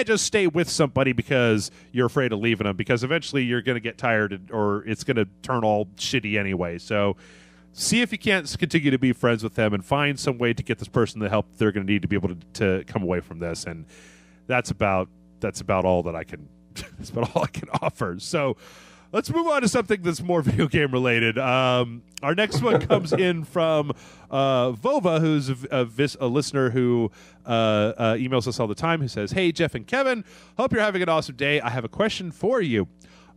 just stay with somebody because you're afraid of leaving them, because eventually you're going to get tired or it's going to turn all shitty anyway. So see if you can't continue to be friends with them and find some way to get this person the help they're going to need to be able to come away from this. And that's about all that I can. That's about all I can offer. So let's move on to something that's more video game related. Our next one comes in from Vova, who's a listener who emails us all the time, who says, "Hey, Jeff and Kevin, hope you're having an awesome day. I have a question for you.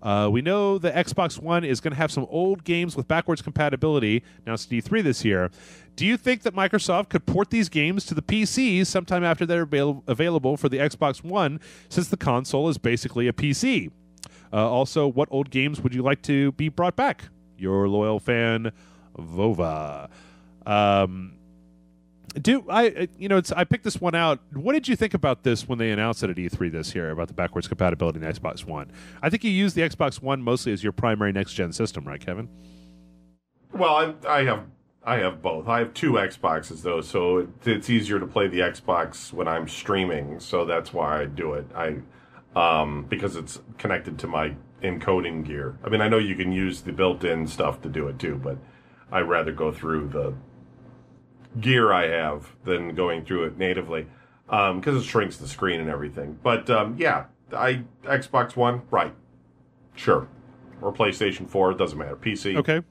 We know the Xbox One is going to have some old games with backwards compatibility, announced D3 this year. Do you think that Microsoft could port these games to the PCs sometime after they're available for the Xbox One, since the console is basically a PC? Also, what old games would you like to be brought back? Your loyal fan, Vova." I picked this one out. What did you think about this when they announced it at E3 this year about the backwards compatibility in the Xbox One? I think you use the Xbox One mostly as your primary next-gen system, right, Kevin? Well, I have both. I have two Xboxes, though, so it's easier to play the Xbox when I'm streaming, so that's why I do it. Because it's connected to my encoding gear. I mean, I know you can use the built-in stuff to do it, too, but I'd rather go through the gear I have than going through it natively, because it shrinks the screen and everything. But Xbox One, right? Sure, or PlayStation 4. It doesn't matter. PC. Okay.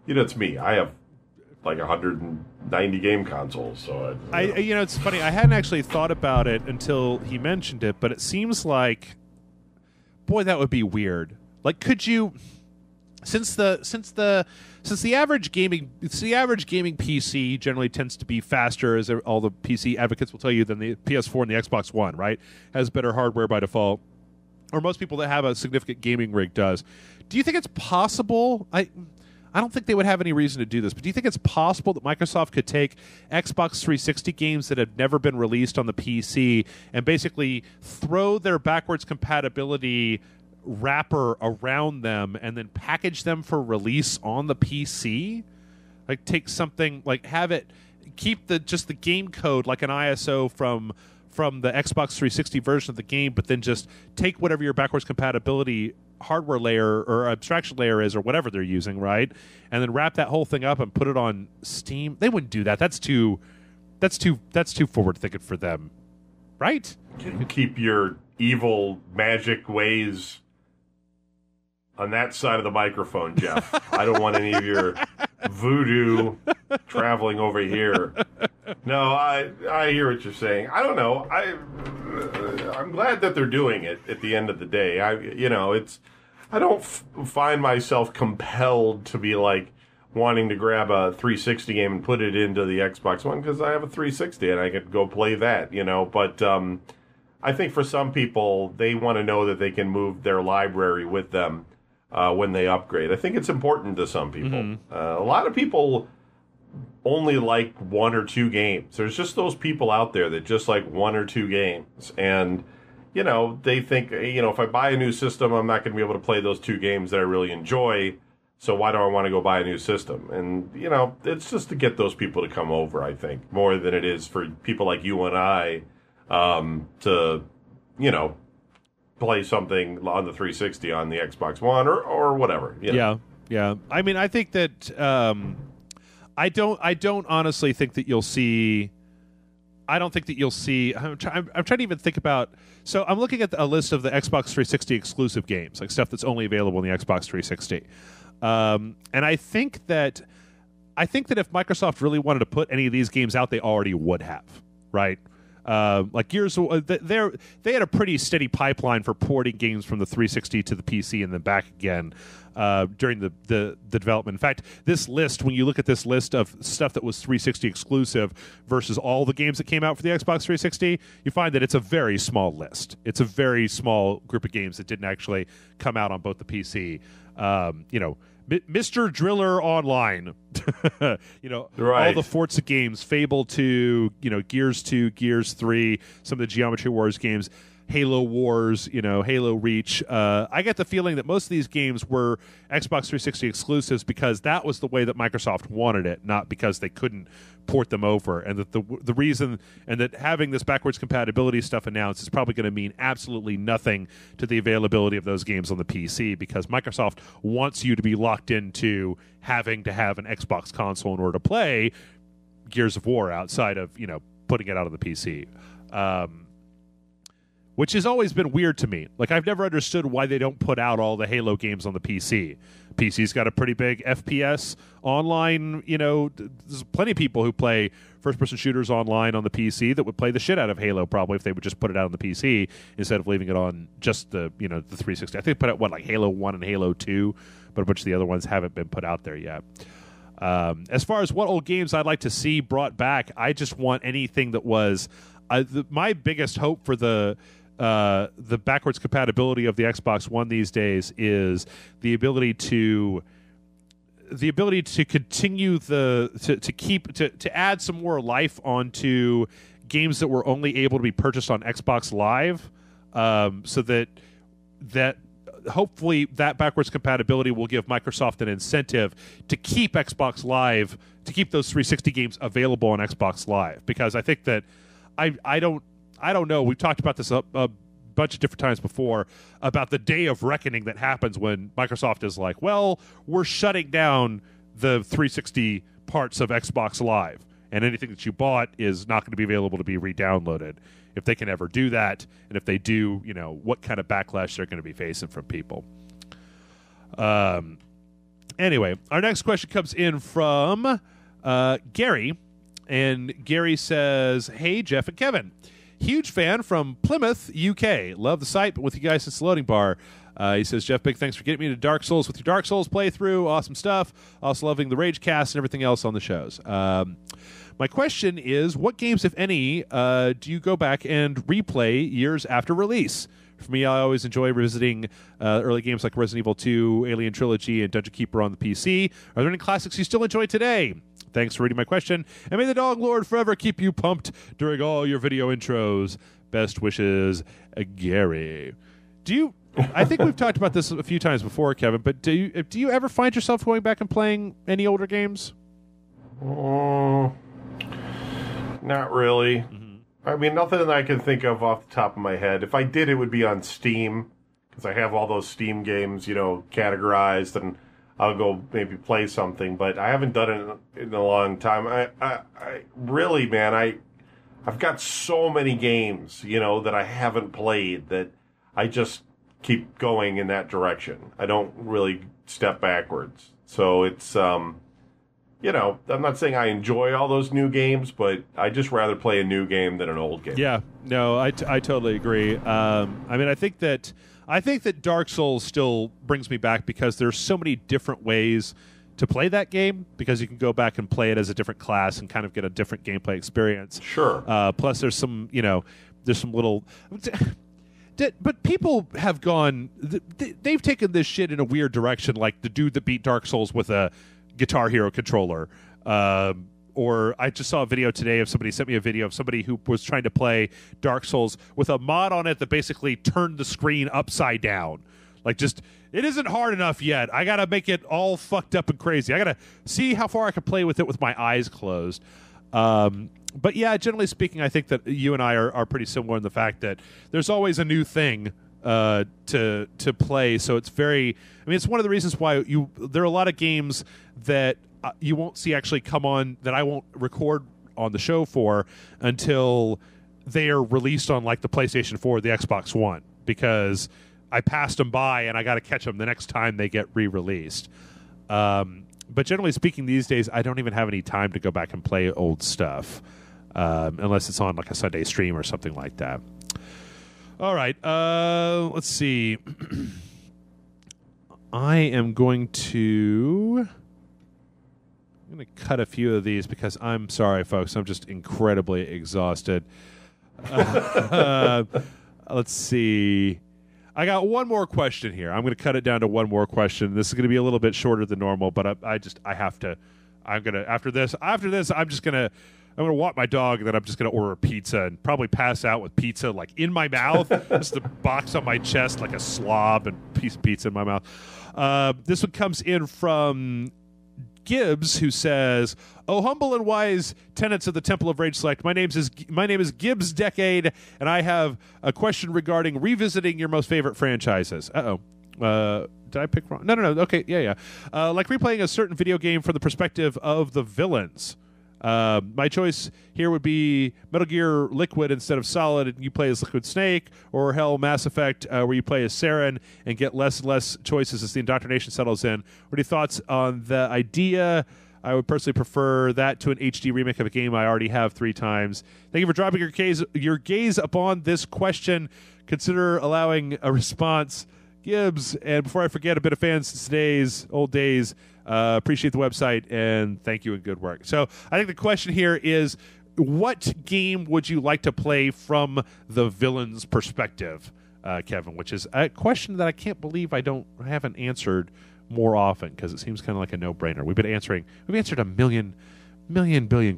It's me. I have like 190 game consoles. So it's funny. I hadn't actually thought about it until he mentioned it, but it seems like, boy, that would be weird. Like, could you? Since the average gaming PC generally tends to be faster, as all the PC advocates will tell you, than the PS4 and the Xbox One, right? Has better hardware by default, or most people that have a significant gaming rig does. Do you think it's possible? I don't think they would have any reason to do this, but do you think it's possible that Microsoft could take Xbox 360 games that have never been released on the PC and basically throw their backwards compatibility wrapper around them and then package them for release on the PC? Like, take something, like, have it keep the game code like an ISO from the Xbox 360 version of the game, but then just take whatever your backwards compatibility hardware layer or abstraction layer is, or whatever they're using, right? And then wrap that whole thing up and put it on Steam. They wouldn't do that. That's too forward thinking for them, right? Keep your evil magic ways on that side of the microphone, Jeff. I don't want any of your voodoo traveling over here. No, I hear what you're saying. I don't know. I'm glad that they're doing it at the end of the day. I don't find myself compelled to be like wanting to grab a 360 game and put it into the Xbox One, because I have a 360 and I could go play that, But I think for some people, they want to know that they can move their library with them when they upgrade. I think it's important to some people. Mm-hmm. A lot of people only like one or two games. There's just those people out there that just like one or two games. And, they think, if I buy a new system, I'm not going to be able to play those two games that I really enjoy. So why do I want to go buy a new system? And, it's just to get those people to come over, I think, more than it is for people like you and I to, play something on the 360 on the Xbox One or whatever. Yeah. I mean, I think that I don't honestly think that you'll see. I don't think that you'll see. I'm trying to even think about. So I'm looking at a list of the Xbox 360 exclusive games, like stuff that's only available in the Xbox 360. And I think that if Microsoft really wanted to put any of these games out, they already would have, right? Like Gears, they had a pretty steady pipeline for porting games from the 360 to the PC and then back again during the development. In fact, this list, when you look at this list of stuff that was 360 exclusive versus all the games that came out for the Xbox 360, you find that it's a very small list. It's a very small group of games that didn't actually come out on both the PC. Mr. Driller Online, right. All the Forza games, Fable 2, Gears 2, Gears 3, some of the Geometry Wars games, Halo Wars, Halo Reach. I get the feeling that most of these games were Xbox 360 exclusives because that was the way that Microsoft wanted it, not because they couldn't port them over. And that the reason, and that having this backwards compatibility stuff announced is probably going to mean absolutely nothing to the availability of those games on the PC, because Microsoft wants you to be locked into having to have an Xbox console in order to play Gears of War outside of, putting it out on the PC. Which has always been weird to me. Like, I've never understood why they don't put out all the Halo games on the PC. PC's got a pretty big FPS online. There's plenty of people who play first-person shooters online on the PC that would play the shit out of Halo probably if they would just put it out on the PC instead of leaving it on just the 360. I think they put out, like Halo 1 and Halo 2, but a bunch of the other ones haven't been put out there yet. As far as what old games I'd like to see brought back, I just want anything that was... my biggest hope for the backwards compatibility of the Xbox One these days is the ability to continue to add some more life onto games that were only able to be purchased on Xbox Live, so that hopefully that backwards compatibility will give Microsoft an incentive to keep Xbox Live, to keep those 360 games available on Xbox Live, because I think that I don't know. We've talked about this a bunch of different times before about the day of reckoning that happens when Microsoft is like, well, we're shutting down the 360 parts of Xbox Live, and anything that you bought is not going to be available to be re-downloaded. If they can ever do that, and if they do, what kind of backlash they're going to be facing from people. Anyway, our next question comes in from Gary, and Gary says, "Hey, Jeff and Kevin. Huge fan from Plymouth, UK. Love the site, but with you guys since the loading bar." He says, "Jeff, big thanks for getting me to Dark Souls with your Dark Souls playthrough. Awesome stuff. Also loving the Rage cast and everything else on the shows. My question is, what games, if any, do you go back and replay years after release? For me, I always enjoy revisiting early games like Resident Evil 2, Alien Trilogy, and Dungeon Keeper on the PC. Are there any classics you still enjoy today? Thanks for reading my question, and may the Dog Lord forever keep you pumped during all your video intros. Best wishes, Gary." Do you? I think we've talked about this a few times before, Kevin. But do you ever find yourself going back and playing any older games? Not really. Mm-hmm. I mean, nothing that I can think of off the top of my head. If I did, it would be on Steam, because I have all those Steam games, categorized, and I'll go maybe play something. But I haven't done it in a long time. I really, man, I've got so many games, that I haven't played that I just keep going in that direction. I don't really step backwards. So it's, I'm not saying I enjoy all those new games, but I just rather play a new game than an old game. Yeah, no, I totally agree. I mean, I think that Dark Souls still brings me back because there's so many different ways to play that game, because you can go back and play it as a different class and kind of get a different gameplay experience. Sure. Plus, there's some little. But people have gone. They've taken this shit in a weird direction, like the dude that beat Dark Souls with a Guitar Hero controller. Or I just saw a video today of somebody sent me a video of somebody who was trying to play Dark Souls with a mod on it that basically turned the screen upside down. Like, just, it isn't hard enough yet. I got to make it all fucked up and crazy. I got to see how far I can play with it with my eyes closed. But yeah, generally speaking, I think that you and I are pretty similar in the fact that there's always a new thing to play. So it's it's one of the reasons why there are a lot of games that you won't see actually come on, that I won't record on the show for until they are released on like the PlayStation 4 or the Xbox One, because I passed them by and I got to catch them the next time they get re-released. But generally speaking, these days, I don't even have any time to go back and play old stuff, unless it's on like a Sunday stream or something like that. All right, let's see. I'm going to cut a few of these because I'm sorry, folks. I'm just incredibly exhausted. Let's see. I got one more question here. I'm going to cut it down to one more question. This is going to be a little bit shorter than normal, but I have to. I'm going to after this. I'm going to walk my dog, and then I'm just going to order a pizza and probably pass out with pizza like in my mouth, just a box on my chest like a slob and piece of pizza in my mouth. This one comes in from Gibbs, who says, "Oh, humble and wise tenants of the Temple of Rage Select, my name is Gibbs Decade, and I have a question regarding revisiting your most favorite franchises." Did I pick wrong? No. Okay, yeah. Like replaying a certain video game from the perspective of the villains. My choice here would be Metal Gear Liquid instead of Solid, and you play as Liquid Snake, or hell, Mass Effect, where you play as Saren and get less and less choices as the indoctrination settles in. What are your thoughts on the idea? I would personally prefer that to an HD remake of a game I already have 3 times. Thank you for dropping your gaze upon this question. Consider allowing a response, Gibbs. And before I forget, a bit of fans since today's old days. Appreciate the website, and thank you and good work. So I think the question here is, what game would you like to play from the villain's perspective, Kevin? Which is a question that I can't believe I haven't answered more often, because it seems kind of like a no-brainer. We've answered a billion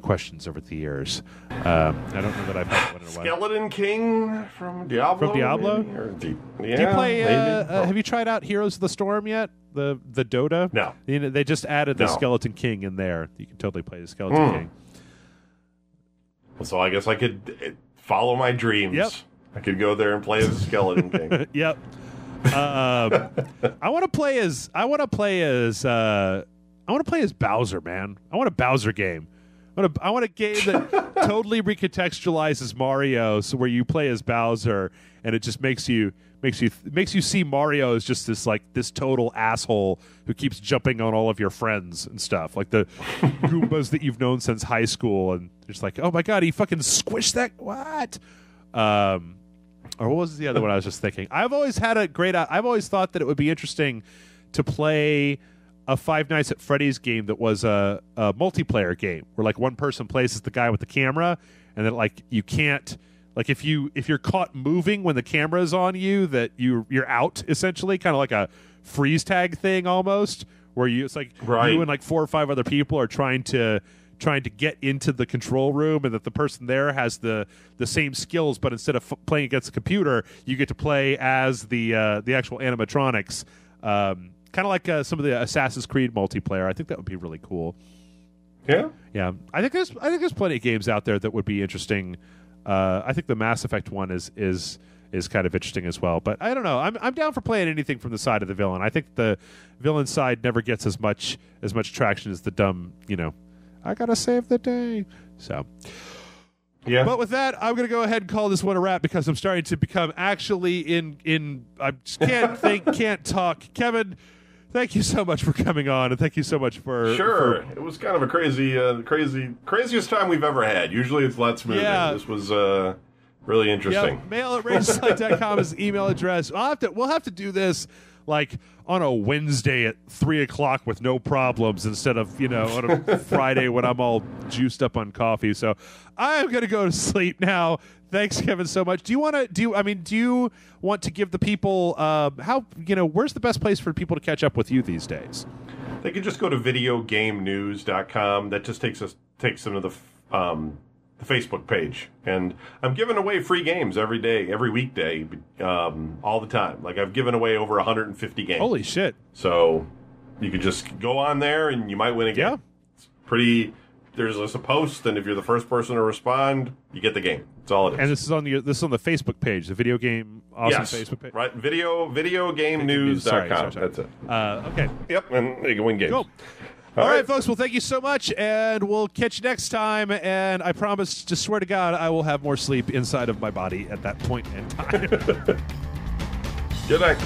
questions over the years. I don't know that I've had one in a while. Skeleton King from Diablo. From Diablo? Do you play? Have you tried out Heroes of the Storm yet? The Dota? No. They just added the Skeleton King in there. You can totally play the Skeleton King. So I guess I could follow my dreams. Yep. I could go there and play as Skeleton King. Yep. I want to play as Bowser, man. I want a Bowser game. I want a game that totally recontextualizes Mario, so where you play as Bowser and it just makes you see Mario as just this total asshole who keeps jumping on all of your friends and stuff, like the Goombas that you've known since high school, and it's like, oh my god, he fucking squished that, what? Or what was the other one I was just thinking? I've always thought that it would be interesting to play a Five Nights at Freddy's game that was a multiplayer game where like one person plays as the guy with the camera, and then like you can't, like if you're caught moving when the camera is on you, that you're out, essentially, kind of like a freeze tag thing almost, where it's like you and like 4 or 5 other people are trying to get into the control room, and that the person there has the same skills, but instead of playing against the computer, you get to play as the actual animatronics, kind of like some of the Assassin's Creed multiplayer. I think that would be really cool. Yeah. I think there's plenty of games out there that would be interesting. I think the Mass Effect one is kind of interesting as well. But I don't know. I'm down for playing anything from the side of the villain. I think the villain side never gets as much traction as the dumb, I gotta save the day. So, yeah. But with that, I'm gonna go ahead and call this one a wrap because I'm starting to become actually in. I just can't think, can't talk. Kevin, thank you so much for coming on, and thank you so much for. Sure, it was kind of a craziest time we've ever had. Usually it's a lot smoother. Yeah. This was really interesting. Yep. mail@rageslide.com is the email address. We'll have to do this like on a Wednesday at 3:00 with no problems instead of on a Friday when I'm all juiced up on coffee. So I'm gonna go to sleep now. Thanks, Kevin, so much. Do you want to give the people where's the best place for people to catch up with you these days? They can just go to videogamenews.com. That just takes them to the Facebook page, and I'm giving away free games every day, every weekday, all the time. Like I've given away over 150 games. Holy shit! So you could just go on there, and you might win a game. Yeah, it's pretty. There's a post, and if you're the first person to respond, you get the game. That's all it is. And this is on the Facebook page, the Video Game Awesome Facebook page. Right, videogamenews.com. Sorry. That's it. Okay. Yep, and you can win games. Cool. All right, folks. Well, thank you so much, and we'll catch you next time. And I promise, to swear to God, I will have more sleep inside of my body at that point in time. Good night.